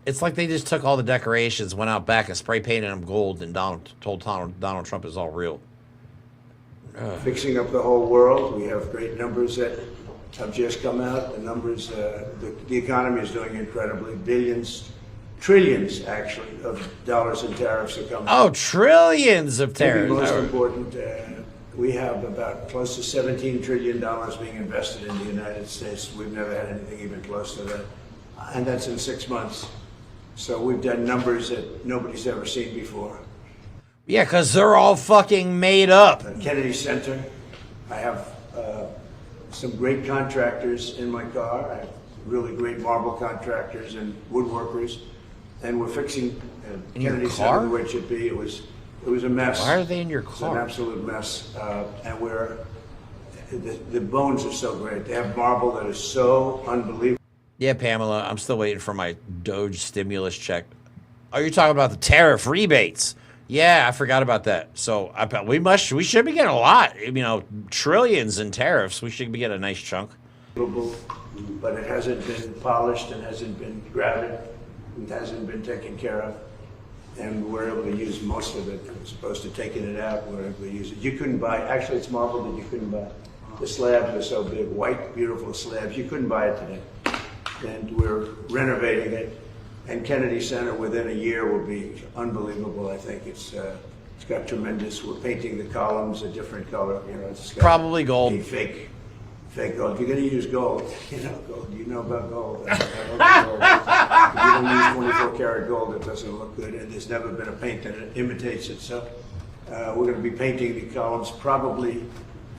it's like they just took all the decorations, went out back and spray painted them gold, and told Donald Trump is all real. fixing up the whole world. We have great numbers that have just come out. The numbers, the economy is doing incredibly. Billions, trillions actually, of dollars in tariffs are coming. Oh, trillions of tariffs. Maybe most important, we have about close to $17 trillion being invested in the United States. We've never had anything even close to that. And that's in 6 months. So we've done numbers that nobody's ever seen before. Yeah, because they're all fucking made up. Kennedy Center. I have some great contractors in my car. I have really great marble contractors and woodworkers. And we're fixing Kennedy Center the way it should be. It was a mess. Why are they in your It's car? an absolute mess. And the bones are so great. They have marble that is so unbelievable. Yeah, Pamela, I'm still waiting for my Doge stimulus check. Oh, you're talking about the tariff rebates. Yeah, I forgot about that. So I bet we should be getting a lot. Trillions in tariffs. We should be getting a nice chunk. But it hasn't been polished and hasn't been grouted. It hasn't been taken care of. And we're able to use most of it as opposed to taking it out. We're able to use it. You couldn't buy, actually it's marble that you couldn't buy. The slabs are so big, white, beautiful slabs. You couldn't buy it today. And we're renovating it. And Kennedy Center within a year will be unbelievable. I think it's got tremendous. We're painting the columns a different color. It's got Probably gold. Fake gold. If you're going to use gold, gold. You know about gold. I love gold. If you don't use 24 karat gold, it doesn't look good. And there's never been a paint that imitates it. So we're going to be painting the columns probably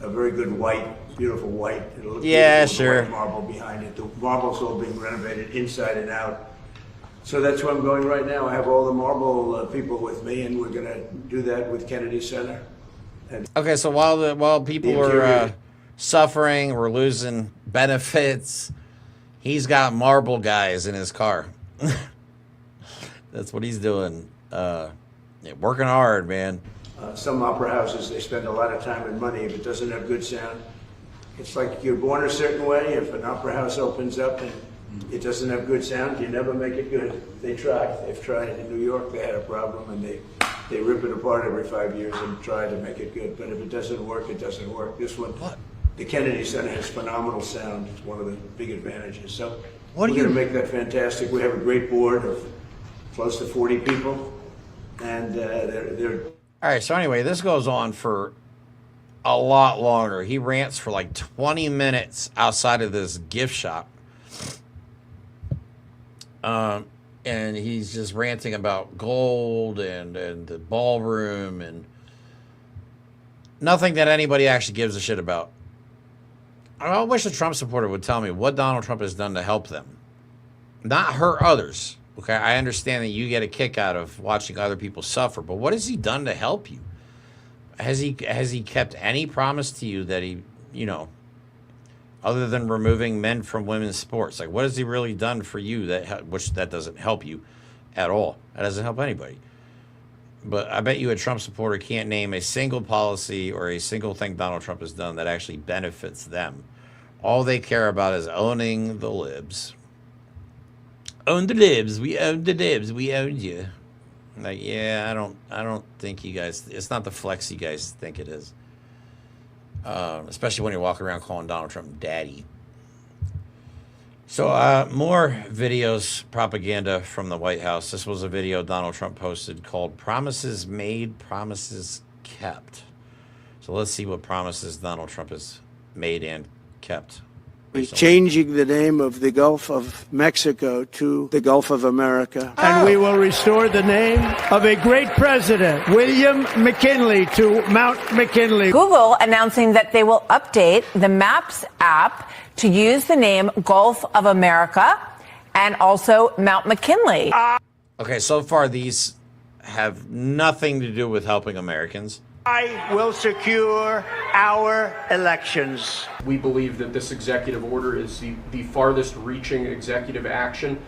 a very good white, beautiful white. It'll look yeah, beautiful sure. With white marble behind it. The marble's all being renovated inside and out. So that's where I'm going right now. I have all the marble people with me, and we're going to do that with Kennedy Center. Okay, so while people are suffering, we're losing benefits, he's got marble guys in his car. That's what he's doing. Working hard, man. Some opera houses, they spend a lot of time and money if it doesn't have good sound. It's like you're born a certain way. If an opera house opens up and it doesn't have good sound, you never make it good. They've tried. In New York, they had a problem, and they rip it apart every 5 years and try to make it good. But if it doesn't work, it doesn't work. This one, What? The Kennedy Center has phenomenal sound. It's one of the big advantages. So What do we're going you- to make that fantastic. We have a great board of close to 40 people, and they're All right, so anyway, this goes on for a lot longer. He rants for like 20 minutes outside of this gift shop. And he's just ranting about gold and the ballroom and nothing that anybody actually gives a shit about. I wish a Trump supporter would tell me what Donald Trump has done to help them, not hurt others. Okay, I understand that you get a kick out of watching other people suffer, but what has he done to help you? Has he kept any promise to you that he, other than removing men from women's sports? Like, what has he really done for you that doesn't help you at all? That doesn't help anybody. But I bet you a Trump supporter can't name a single policy or a single thing Donald Trump has done that actually benefits them. All they care about is owning the libs. Own the libs. We own the libs. We owned you. Like, yeah, I don't think you guys. It's not the flex you guys think it is. Especially when you're walking around calling Donald Trump daddy. So more videos, propaganda from the White House. This was a video Donald Trump posted called "Promises Made, Promises Kept." So let's see what promises Donald Trump has made and kept. changing the name of the Gulf of Mexico to the Gulf of America. And we will restore the name of a great president, William McKinley, to Mount McKinley. Google announcing that they will update the Maps app to use the name Gulf of America and also Mount McKinley. Okay, so far these have nothing to do with helping Americans. I will secure our elections. We believe that this executive order is the farthest reaching executive action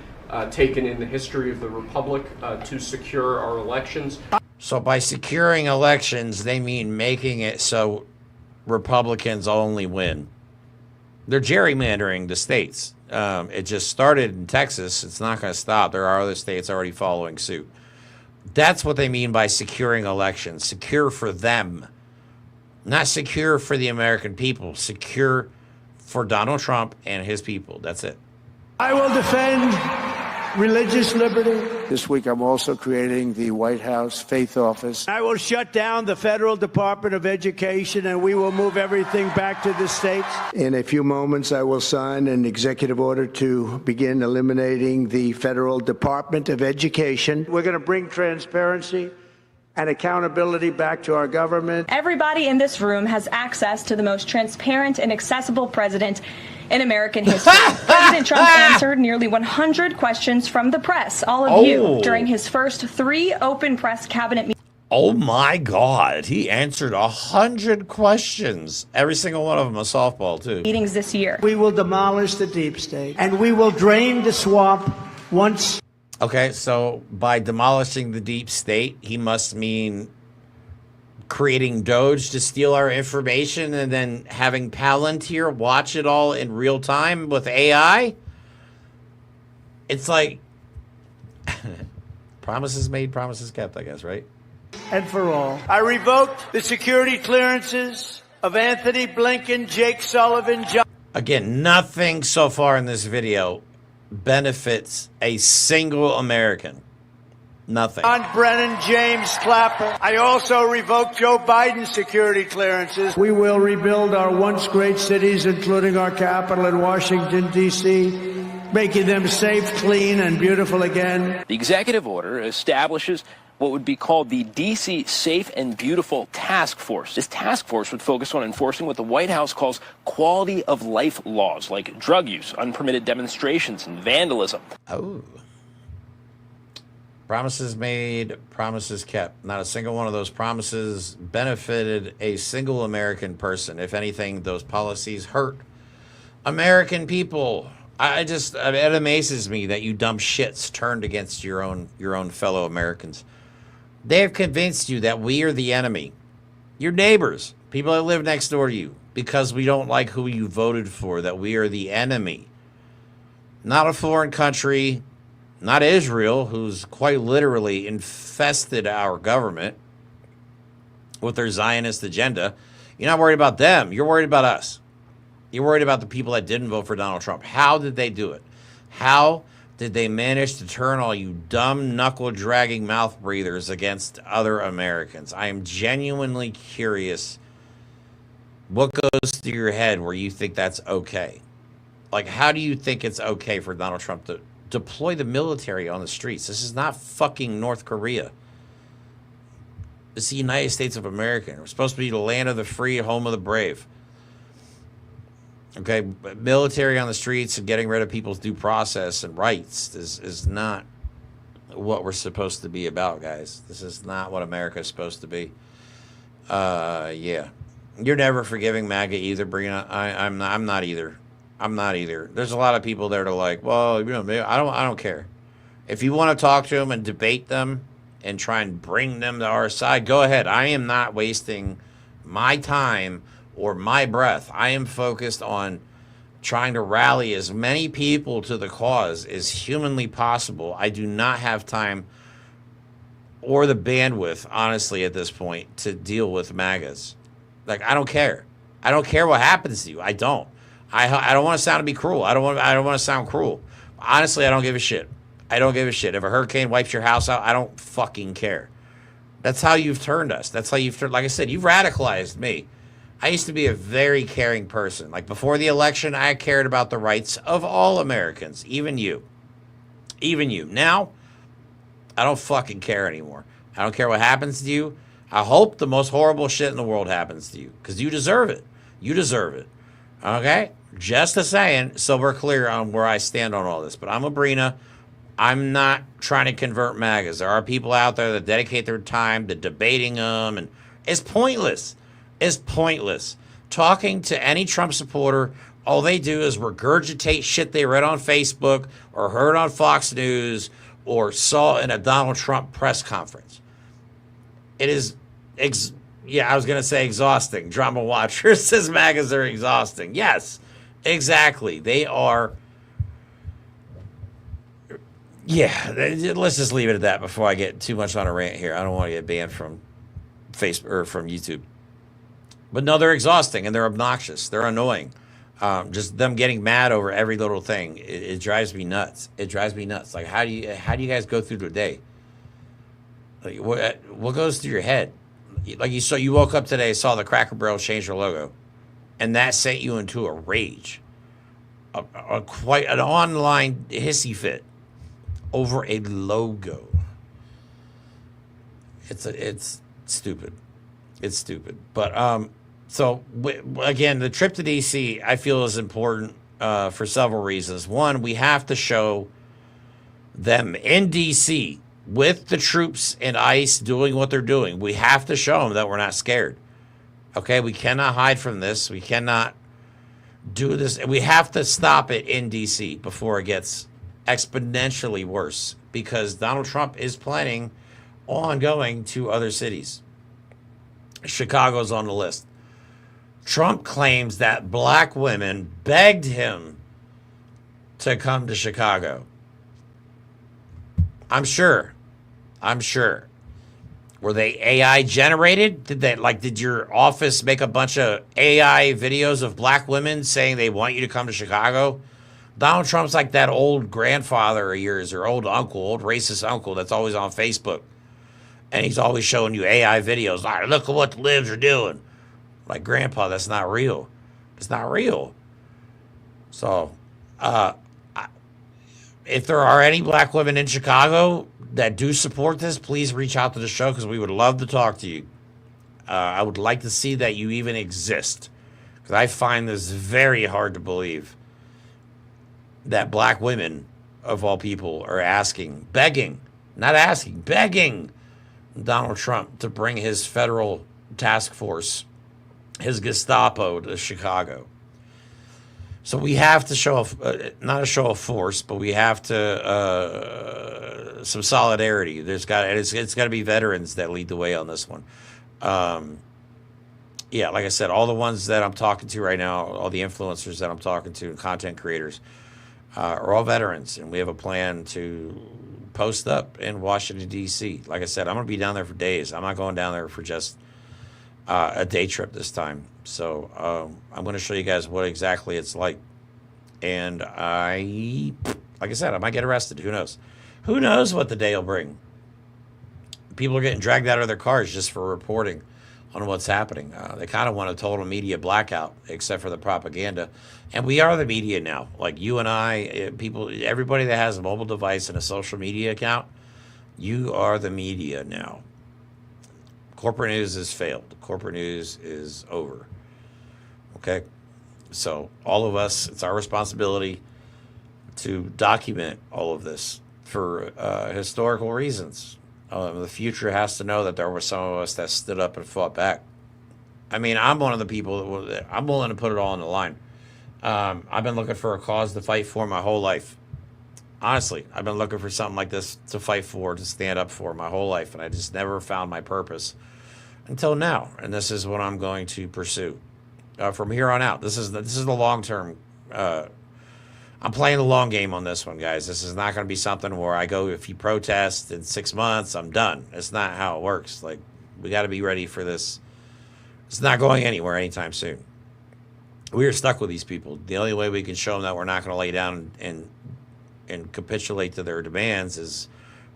taken in the history of the Republic to secure our elections. So by securing elections, they mean making it so Republicans only win. They're gerrymandering the states. It just started in Texas. It's not going to stop. There are other states already following suit. That's what they mean by securing elections. Secure for them. Not secure for the American people. Secure for Donald Trump and his people. That's it. I will defend religious liberty. This week I'm also creating the White House Faith Office. I will shut down the Federal Department of Education and we will move everything back to the states. In a few moments I will sign an executive order to begin eliminating the Federal Department of Education. We're going to bring transparency and accountability back to our government. Everybody in this room has access to the most transparent and accessible president in American history. President Trump answered nearly 100 questions from the press, all of you, during his first 3 open press cabinet meetings. Oh my God. He answered 100 questions. Every single one of them a softball, too. Meetings this year. We will demolish the deep state and we will drain the swamp once. Okay, so by demolishing the deep state, he must mean creating Doge to steal our information and then having Palantir watch it all in real time with AI? It's like promises made, promises kept, I guess, right? And for all. I revoked the security clearances of Anthony Blinken, Jake Sullivan, John. Again, nothing so far in this video benefits a single American. Nothing. Brennan, James Clapper. I also revoked Joe Biden's security clearances. We will rebuild our once great cities, including our capital in Washington, D.C., making them safe, clean, and beautiful again. The executive order establishes what would be called the D.C. Safe and Beautiful Task Force. This task force would focus on enforcing what the White House calls quality of life laws, like drug use, unpermitted demonstrations, and vandalism. Oh. Promises made, promises kept. Not a single one of those promises benefited a single American person. If anything, those policies hurt American people. It amazes me that you dumb shits turned against your own fellow Americans. They have convinced you that we are the enemy. Your neighbors, people that live next door to you, because we don't like who you voted for, that we are the enemy. Not a foreign country, not Israel, who's quite literally infested our government with their Zionist agenda. You're not worried about them. You're worried about us. You're worried about the people that didn't vote for Donald Trump. How did they do it? How did they manage to turn all you dumb, knuckle-dragging mouth breathers against other Americans? I am genuinely curious what goes through your head where you think that's okay. Like, how do you think it's okay for Donald Trump to deploy the military on the streets? This is not fucking North Korea. It's the United States of America. We're supposed to be the land of the free, home of the brave. Okay, military on the streets and getting rid of people's due process and rights is not what we're supposed to be about, guys. This is not what America is supposed to be. Yeah. You're never forgiving MAGA either, Brina. I'm not either. I'm not either. There's a lot of people there that are like, well, you know, I don't care. If you want to talk to them and debate them and try and bring them to our side, go ahead. I am not wasting my time or my breath. I am focused on trying to rally as many people to the cause as humanly possible. I do not have time or the bandwidth, honestly, at this point, to deal with MAGAs. Like, I don't care. I don't care what happens to you. I don't. I don't want to sound to be cruel. I don't want to sound cruel. Honestly, I don't give a shit. I don't give a shit. If a hurricane wipes your house out, I don't fucking care. That's how you've turned us. That's how you've turned, like I said, you've radicalized me. I used to be a very caring person. Like, before the election, I cared about the rights of all Americans, even you. Even you. Now, I don't fucking care anymore. I don't care what happens to you. I hope the most horrible shit in the world happens to you, because you deserve it. You deserve it. Okay? Just a saying, so we're clear on where I stand on all this. But I'm a Brina. I'm not trying to convert MAGAs. There are people out there that dedicate their time to debating them, and it's pointless. It's pointless. Talking to any Trump supporter, all they do is regurgitate shit they read on Facebook or heard on Fox News or saw in a Donald Trump press conference. It is, I was going to say exhausting. Drama Watcher says MAGAs are exhausting. Yes, exactly. They are. Yeah, let's just leave it at that before I get too much on a rant here. I don't want to get banned from Facebook or from YouTube. But no, they're exhausting and they're obnoxious. They're annoying. Just them getting mad over every little thing. It drives me nuts. It drives me nuts. Like, how do you guys go through the day? Like, what goes through your head? Like, you woke up today, saw the Cracker Barrel change their logo, and that sent you into a rage, quite an online hissy fit over a logo. It's stupid. It's stupid. But so again, the trip to DC I feel is important for several reasons. One, we have to show them in DC with the troops and ICE doing what they're doing. We have to show them that we're not scared. Okay, we cannot hide from this. We cannot do this. We have to stop it in DC before it gets exponentially worse, because Donald Trump is planning on going to other cities. Chicago's on the list. Trump claims that black women begged him to come to Chicago. I'm sure. Were they AI generated? Did your office make a bunch of AI videos of black women saying they want you to come to Chicago? Donald Trump's like that old grandfather of yours, or old racist uncle that's always on Facebook. And he's always showing you AI videos. All right, look at what the libs are doing. Like, Grandpa, that's not real. It's not real. So, if there are any black women in Chicago that do support this, please reach out to the show, because we would love to talk to you. I would like to see that you even exist, because I find this very hard to believe that black women, of all people, are begging Donald Trump to bring his federal task force, his Gestapo, to Chicago. So we have to show, not a show of force, but we have to, some solidarity. It's got to be veterans that lead the way on this one. Yeah, like I said, all the ones that I'm talking to right now, all the influencers that I'm talking to, content creators, are all veterans, and we have a plan to post up in Washington, D.C. Like I said, I'm going to be down there for days. I'm not going down there for just a day trip this time. So I'm going to show you guys what exactly it's like. And like I said, I might get arrested. Who knows? Who knows what the day will bring? People are getting dragged out of their cars just for reporting on what's happening. They kind of want a total media blackout, except for the propaganda. And we are the media now. Like you and I, people, everybody that has a mobile device and a social media account, you are the media now. Corporate news has failed. Corporate news is over. Okay? So all of us, it's our responsibility to document all of this for historical reasons. The future has to know that there were some of us that stood up and fought back. I mean, I'm one of the people I'm willing to put it all on the line. I've been looking for a cause to fight for my whole life. Honestly, I've been looking for something like this to fight for, to stand up for my whole life, and I just never found my purpose until now. And this is what I'm going to pursue from here on out. This is the long term. I'm playing the long game on this one, guys. This is not going to be something where I go, if you protest in 6 months, I'm done. It's not how it works. Like, we got to be ready for this. It's not going anywhere anytime soon. We are stuck with these people. The only way we can show them that we're not going to lay down and capitulate to their demands is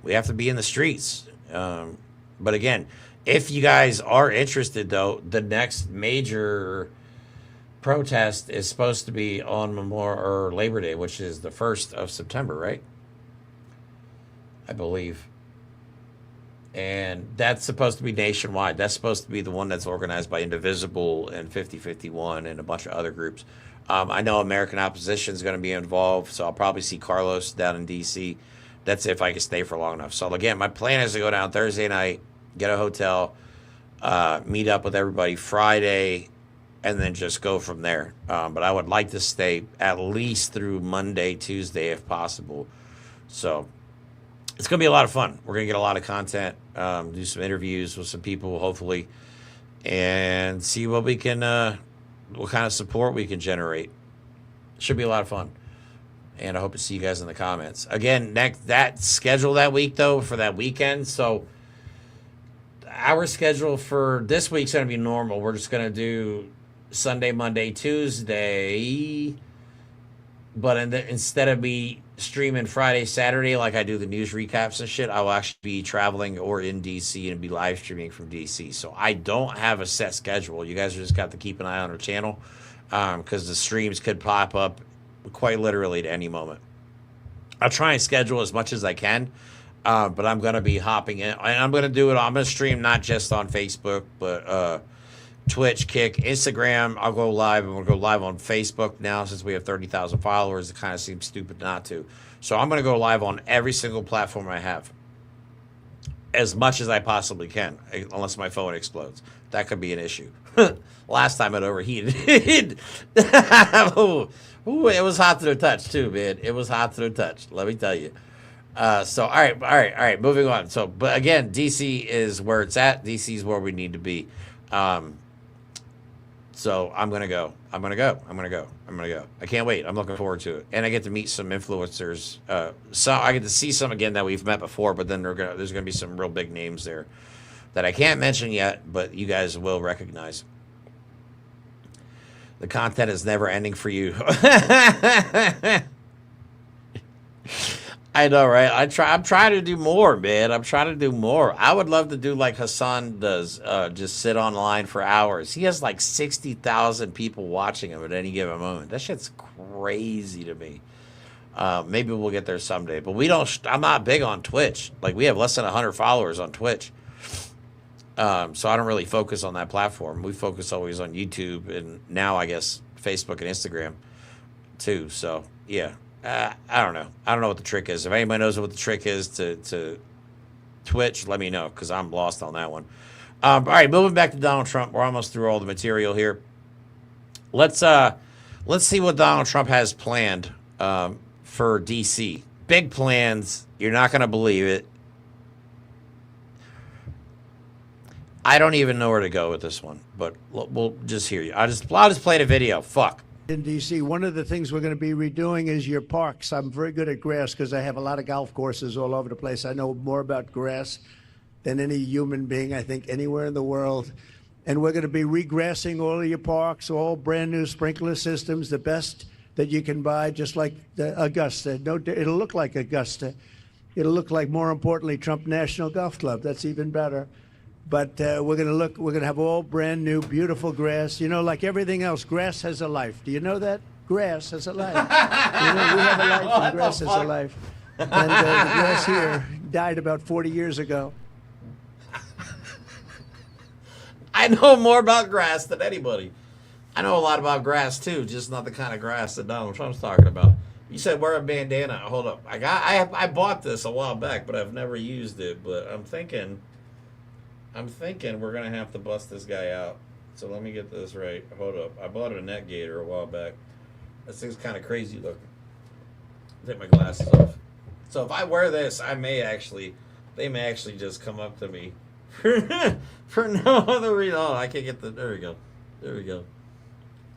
we have to be in the streets. But again, if you guys are interested, though, the next major protest is supposed to be on Labor Day, which is the 1st of September, right? I believe. And that's supposed to be nationwide. That's supposed to be the one that's organized by Indivisible and 5051 and a bunch of other groups. I know American Opposition is going to be involved, so I'll probably see Carlos down in D.C. That's if I can stay for long enough. So again, my plan is to go down Thursday night, get a hotel, meet up with everybody Friday, and then just go from there. But I would like to stay at least through Monday, Tuesday, if possible. So it's going to be a lot of fun. We're going to get a lot of content, do some interviews with some people, hopefully, and see what we can, what kind of support we can generate. Should be a lot of fun. And I hope to see you guys in the comments. Again, that schedule that week, though, for that weekend. So our schedule for this week's going to be normal. We're just going to do Sunday, Monday, Tuesday, but instead of me streaming Friday, Saturday like I do the news recaps and shit, I will actually be traveling or in DC and be live streaming from DC. So I don't have a set schedule. You guys just got to keep an eye on our channel because the streams could pop up quite literally at any moment. I'll try and schedule as much as I can, but I'm going to be hopping in, and I'm going to do it. I'm going to stream not just on Facebook, but Twitch, Kick, Instagram. I'll go live, and we'll go live on Facebook now since we have 30,000 followers. It kind of seems stupid not to. So I'm going to go live on every single platform I have as much as I possibly can, unless my phone explodes. That could be an issue. Last time it overheated. Ooh, it was hot to the touch too, man. It was hot to the touch. Let me tell you. So, all right. Moving on. So, but again, DC is where it's at. DC is where we need to be. So I'm going to go. I can't wait. I'm looking forward to it. And I get to meet some influencers. So I get to see some again that we've met before, but then there's going to be some real big names there that I can't mention yet, but you guys will recognize. The content is never ending for you. I know, right? I'm trying to do more, man. I'm trying to do more. I would love to do like Hassan does, just sit online for hours. He has like 60,000 people watching him at any given moment. That shit's crazy to me. Maybe we'll get there someday, but I'm not big on Twitch. Like, we have less than 100 followers on Twitch. So I don't really focus on that platform. We focus always on YouTube and now I guess Facebook and Instagram too. So yeah. I don't know. I don't know what the trick is. If anybody knows what the trick is to Twitch, let me know, because I'm lost on that one. All right, moving back to Donald Trump. We're almost through all the material here. Let's see what Donald Trump has planned for DC. Big plans. You're not going to believe it. I don't even know where to go with this one, but we'll just hear you. I'll just play the video. Fuck. In D.C., one of the things we're going to be redoing is your parks. I'm very good at grass because I have a lot of golf courses all over the place. I know more about grass than any human being, I think, anywhere in the world. And we're going to be regrassing all of your parks, all brand new sprinkler systems, the best that you can buy, just like the Augusta. No, it'll look like Augusta. It'll look like, more importantly, Trump National Golf Club. That's even better. But we're going to have all brand new, beautiful grass. You know, like everything else, grass has a life. Do you know that? Grass has a life. You know, we have a life, and grass has a life. And the grass here died about 40 years ago. I know more about grass than anybody. I know a lot about grass too, just not the kind of grass that Donald Trump's talking about. You said wear a bandana. Hold up, I bought this a while back, but I've never used it. But I'm thinking we're gonna have to bust this guy out. So let me get this right. Hold up, I bought a net gator a while back. This thing's kind of crazy looking. Take my glasses off. So if I wear this, they may actually just come up to me for no other reason. Oh, I can't get there we go. There we go.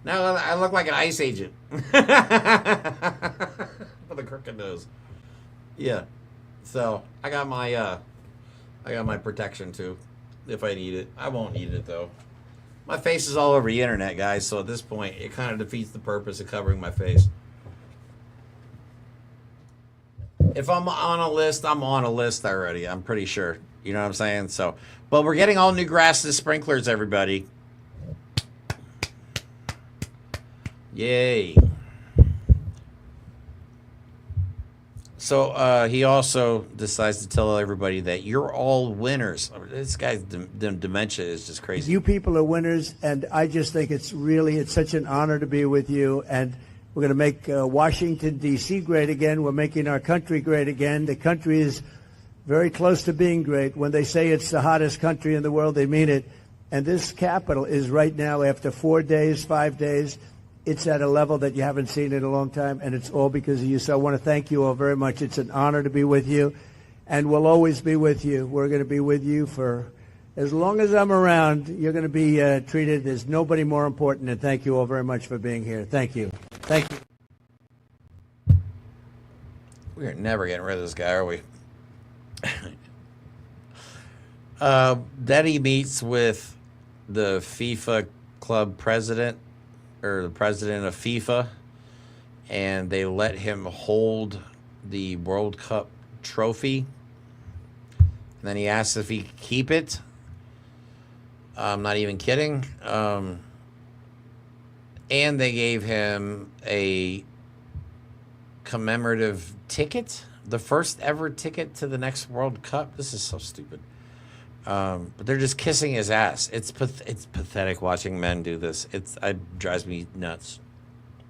Now I look like an ICE agent. With a crooked nose. Yeah. So I got my protection too, if I need it. I won't need it though. My face is all over the internet, guys, so at this point it kind of defeats the purpose of covering my face. If I'm on a list, I'm on a list already. I'm pretty sure. You know what I'm saying? So, but we're getting all new grasses, sprinklers, everybody. Yay. So he also decides to tell everybody that you're all winners. This guy's dementia is just crazy. You people are winners, and I just think it's such an honor to be with you. And we're going to make Washington, D.C. great again. We're making our country great again. The country is very close to being great. When they say it's the hottest country in the world, they mean it. And this capital is right now, after 4 days, 5 days, it's at a level that you haven't seen in a long time, and it's all because of you. So I want to thank you all very much. It's an honor to be with you, and we'll always be with you. We're going to be with you for as long as I'm around. You're going to be treated as nobody more important, and thank you all very much for being here. Thank you. Thank you. We're never getting rid of this guy, are we? Then he meets with the FIFA club president, or the president of FIFA, and they let him hold the World Cup trophy. And then he asks if he can keep it. I'm not even kidding. And they gave him a commemorative ticket, the first ever ticket to the next World Cup. This is so stupid. But they're just kissing his ass. It's pathetic watching men do this. It drives me nuts.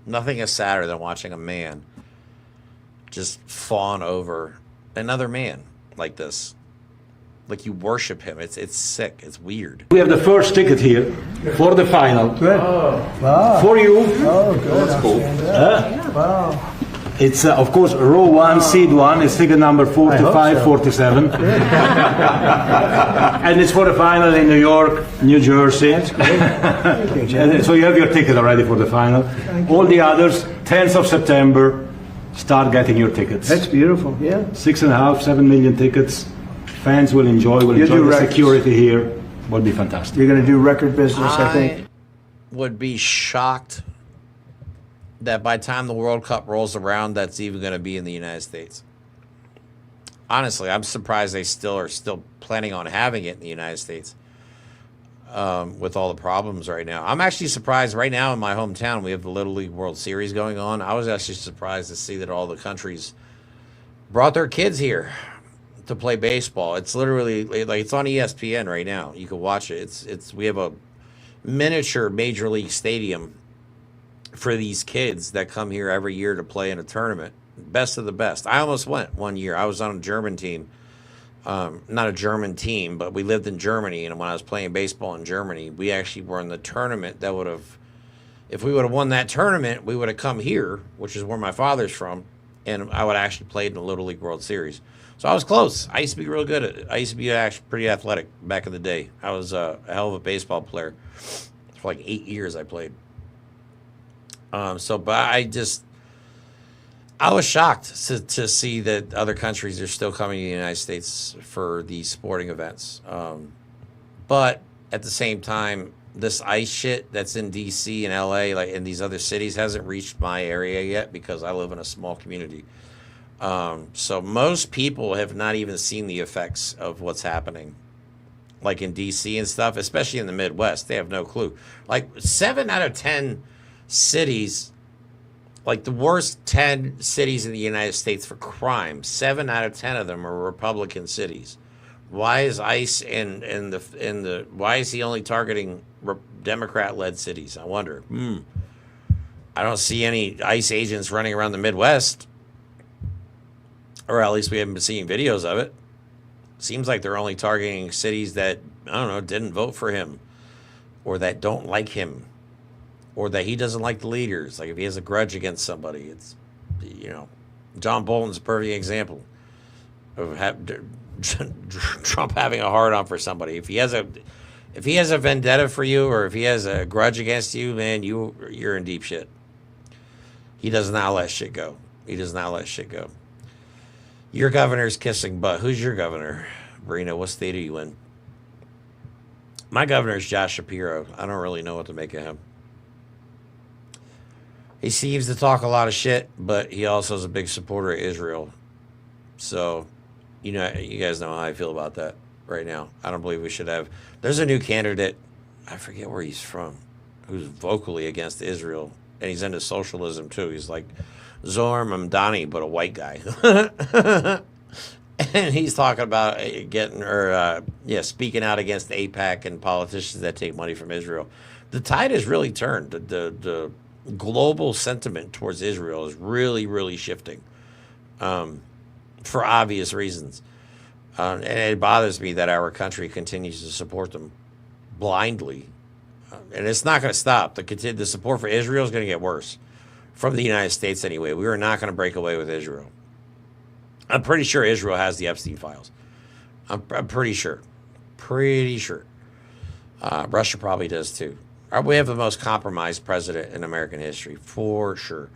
Nothing is sadder than watching a man just fawn over another man like this. Like you worship him. It's sick. It's weird. We have the first ticket here for the final. Good. Oh. Wow. For you. Oh, good. That's cool. Wow. It's, of course, row 1, seed 1. It's ticket number 45, so. 47. And it's for the final in New York, New Jersey. That's great. So you have your ticket already for the final. All the others, 10th of September, start getting your tickets. That's beautiful, yeah. 6.5, 7 million tickets. Fans will enjoy the security here. Will be fantastic. You're going to do record business, I think. Would be shocked that by the time the World Cup rolls around, that's even going to be in the United States. Honestly, I'm surprised they are still planning on having it in the United States with all the problems right now. I'm actually surprised right now in my hometown, we have the Little League World Series going on. I was actually surprised to see that all the countries brought their kids here to play baseball. It's literally like it's on ESPN right now. You can watch it. We have a miniature major league stadium for these kids that come here every year to play in a tournament. Best of the best. I almost went one year. I was on a German team. Not a German team, but we lived in Germany, and when I was playing baseball in Germany, we actually were in the tournament that would have, if we would have won that tournament, we would have come here, which is where my father's from, and I would have actually played in the Little League World Series. So I was close. I used to be real good at it. I used to be actually pretty athletic back in the day. I was a hell of a baseball player. For like 8 years I played. But I was shocked to see that other countries are still coming to the United States for these sporting events. But at the same time, this ICE shit that's in DC and LA, like in these other cities, hasn't reached my area yet because I live in a small community. So most people have not even seen the effects of what's happening, like in DC and stuff, especially in the Midwest. They have no clue. Like 7 out of 10 cities, like the worst 10 cities in the United States for crime, 7 out of 10 of them are Republican cities. Why is ICE why is he only targeting Democrat-led cities? I wonder. I don't see any ICE agents running around the Midwest, or at least we haven't been seeing videos of it. Seems like they're only targeting cities that, I don't know, didn't vote for him, or that don't like him, or that he doesn't like the leaders. Like if he has a grudge against somebody, it's, John Bolton's a perfect example of Trump having a hard on for somebody. If he has a vendetta for you, or if he has a grudge against you, man, you're in deep shit. He does not let shit go. He does not let shit go. Your governor's kissing butt. Who's your governor, Brina? What state are you in? My governor's Josh Shapiro. I don't really know what to make of him. He seems to talk a lot of shit, but he also is a big supporter of Israel. So, you guys know how I feel about that right now. I don't believe we should have. There's a new candidate, I forget where he's from, who's vocally against Israel, and he's into socialism too. He's like Zohar Mamdani, but a white guy. And he's talking about speaking out against AIPAC and politicians that take money from Israel. The tide has really turned. The global sentiment towards Israel is really, really shifting, for obvious reasons. And it bothers me that our country continues to support them blindly. And it's not going to stop. The support for Israel is going to get worse. From the United States anyway. We are not going to break away with Israel. I'm pretty sure Israel has the Epstein files. I'm pretty sure. Pretty sure. Russia probably does too. We have the most compromised president in American history, for sure.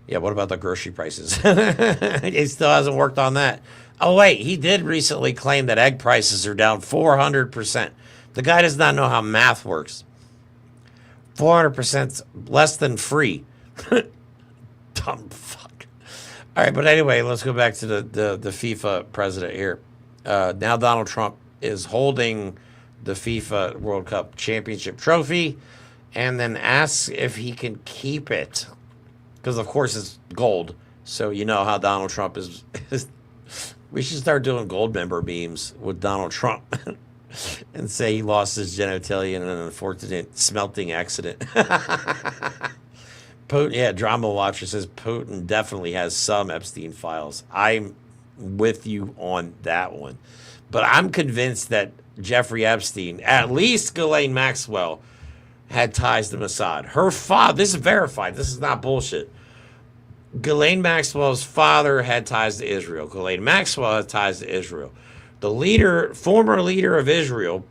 Yeah, what about the grocery prices? It still hasn't worked on that. Oh, wait, he did recently claim that egg prices are down 400%. The guy does not know how math works. 400% less than free. Dumb fuck. All right, but anyway, let's go back to the FIFA president here. Now Donald Trump is holding the FIFA World Cup championship trophy and then asks if he can keep it. Because, of course, it's gold. So you know how Donald Trump is. We should start doing gold member memes with Donald Trump and say he lost his genitalia in an unfortunate smelting accident. Putin, Drama Watcher says Putin definitely has some Epstein files. I'm with you on that one. But I'm convinced that Jeffrey Epstein, at least Ghislaine Maxwell, had ties to Mossad. Her father, this is verified, this is not bullshit. Ghislaine Maxwell's father had ties to Israel. Ghislaine Maxwell had ties to Israel. The former leader of Israel,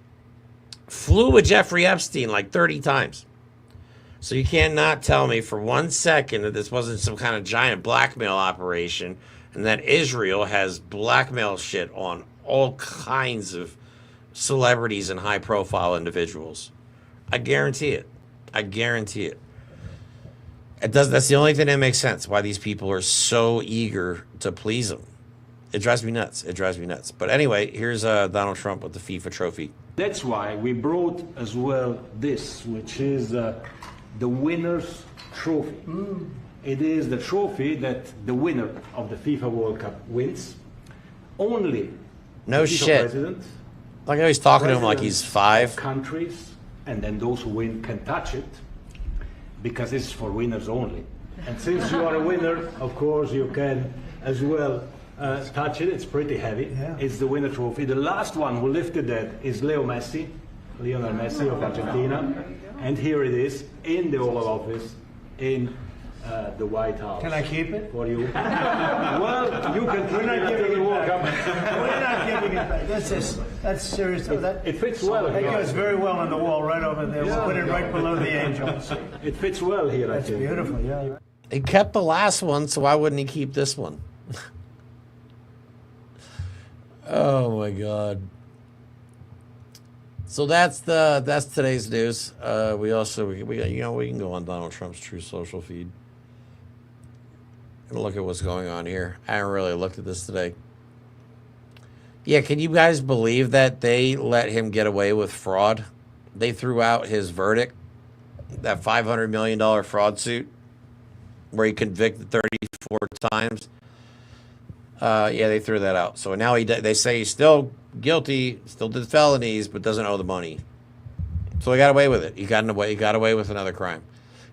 flew with Jeffrey Epstein like 30 times. So you cannot tell me for 1 second that this wasn't some kind of giant blackmail operation and that Israel has blackmail shit on all kinds of celebrities and high-profile individuals. I guarantee it. I guarantee it. That's the only thing that makes sense, why these people are so eager to please them. It drives me nuts. It drives me nuts. But anyway, here's Donald Trump with the FIFA trophy. That's why we brought as well this, which is the winner's trophy. It is the trophy that the winner of the FIFA World Cup wins. Only no the shit. President, like he's talking to him like he's 5. Countries, and then those who win can touch it, because it's for winners only. And since you are a winner, of course, you can as well touch it. It's pretty heavy. Yeah. It's the winner trophy. The last one who lifted that is Lionel Messi of Argentina. And here it is in the Oval Office in the White House. Can I keep it? For you. Well, you can turn it into the World Cup. We're not giving it back. That's serious. It fits well. That goes very well on the wall right over there. We'll put it right below the angels. It fits well here, I think. That's beautiful, yeah. He kept the last one, so why wouldn't he keep this one? Oh, my God. So that's today's news. We can go on Donald Trump's True Social feed and look at what's going on here. I haven't really looked at this today. Yeah, can you guys believe that they let him get away with fraud? They threw out his verdict, that $500 million fraud suit, where he convicted 34 times. Yeah, they threw that out. So now they say he's still guilty, still did felonies, but doesn't owe the money. So he got away with it. He got away with another crime.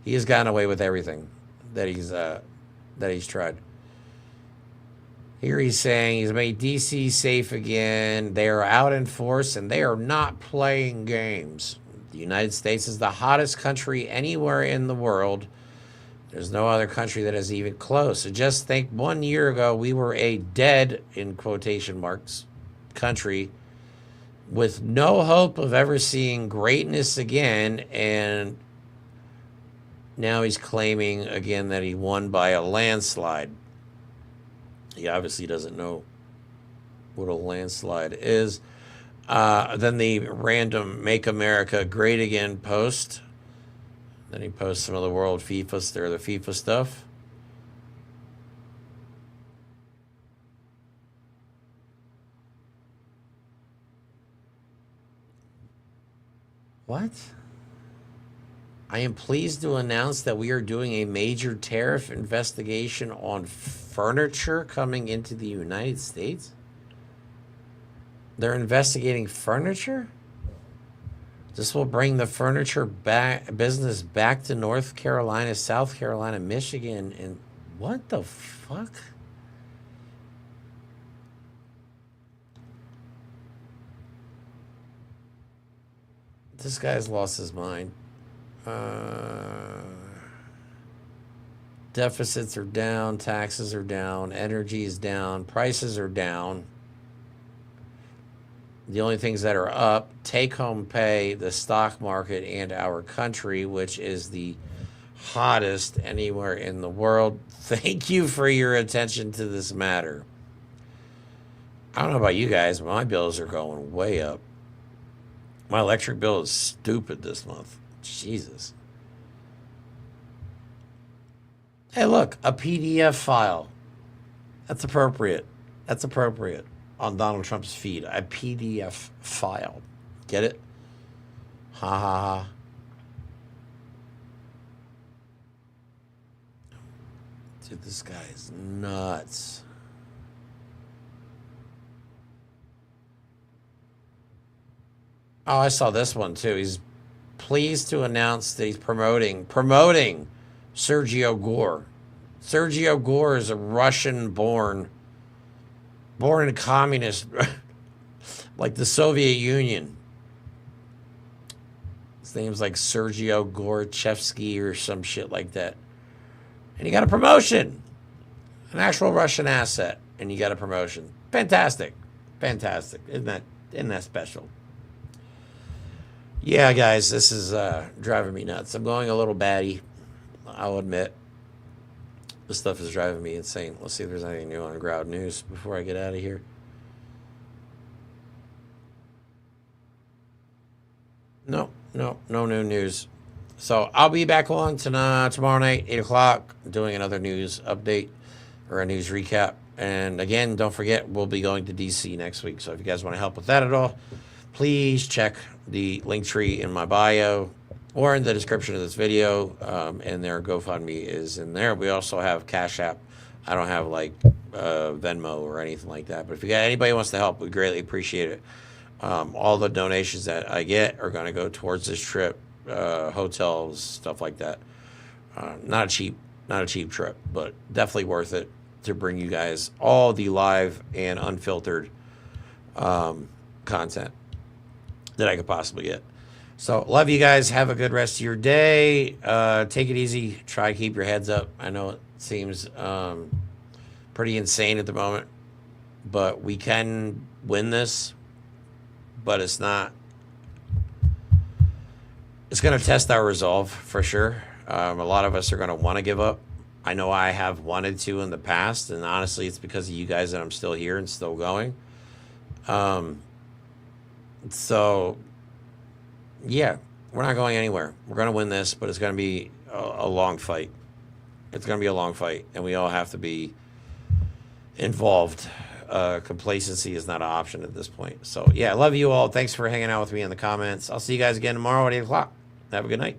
He has gotten away with everything that he's tried. Here he's saying he's made DC safe again. They are out in force and they are not playing games. The United States is the hottest country anywhere in the world. There's no other country that is even close. So just think 1 year ago, we were a dead, in quotation marks, country with no hope of ever seeing greatness again. And now he's claiming again that he won by a landslide. He obviously doesn't know what a landslide is. Then the random Make America Great Again post. Then he posts some of the world FIFA, or the FIFA stuff. What? I am pleased to announce that we are doing a major tariff investigation on furniture coming into the United States. They're investigating furniture? This will bring the furniture business back to North Carolina, South Carolina, Michigan, and what the fuck? This guy's lost his mind. Deficits are down, taxes are down, energy is down, prices are down. The only things that are up, take-home pay, the stock market, and our country, which is the hottest anywhere in the world. Thank you for your attention to this matter. I don't know about you guys, but my bills are going way up. My electric bill is stupid this month. Jesus. Hey, look, a PDF file. That's appropriate. That's appropriate on Donald Trump's feed. A PDF file. Get it? Ha ha ha. Dude, this guy is nuts. Oh, I saw this one too. He's pleased to announce that he's promoting Sergio Gore. Sergio Gore is a Russian-born communist, like the Soviet Union. His name's like Sergio Gorchevsky or some shit like that. And he got a promotion. An actual Russian asset. And he got a promotion. Fantastic. Fantastic. Isn't that special? Yeah, guys, this is driving me nuts. I'm going a little batty, I'll admit. This stuff is driving me insane. Let's see if there's anything new on Ground News before I get out of here. No new news. So I'll be back on tomorrow night, 8 o'clock, doing another news update or a news recap. And again, don't forget, we'll be going to DC next week. So if you guys want to help with that at all, please check the link tree in my bio or in the description of this video, and their GoFundMe is in there. We also have Cash App. I don't have like Venmo or anything like that, but if you got anybody who wants to help, we greatly appreciate it. All the donations that I get are going to go towards this trip, hotels, stuff like that. Not a cheap trip, but definitely worth it to bring you guys all the live and unfiltered content that I could possibly get. So love you guys. Have a good rest of your day. Take it easy. Try to keep your heads up. I know it seems pretty insane at the moment, but we can win this. But it's not. It's going to test our resolve for sure. A lot of us are going to want to give up. I know I have wanted to in the past, and honestly, it's because of you guys that I'm still here and still going. So yeah, we're not going anywhere. We're going to win this, but it's going to be a long fight. It's going to be a long fight, and we all have to be involved. Complacency is not an option at this point. So, yeah, I love you all. Thanks for hanging out with me in the comments. I'll see you guys again tomorrow at 8 o'clock. Have a good night.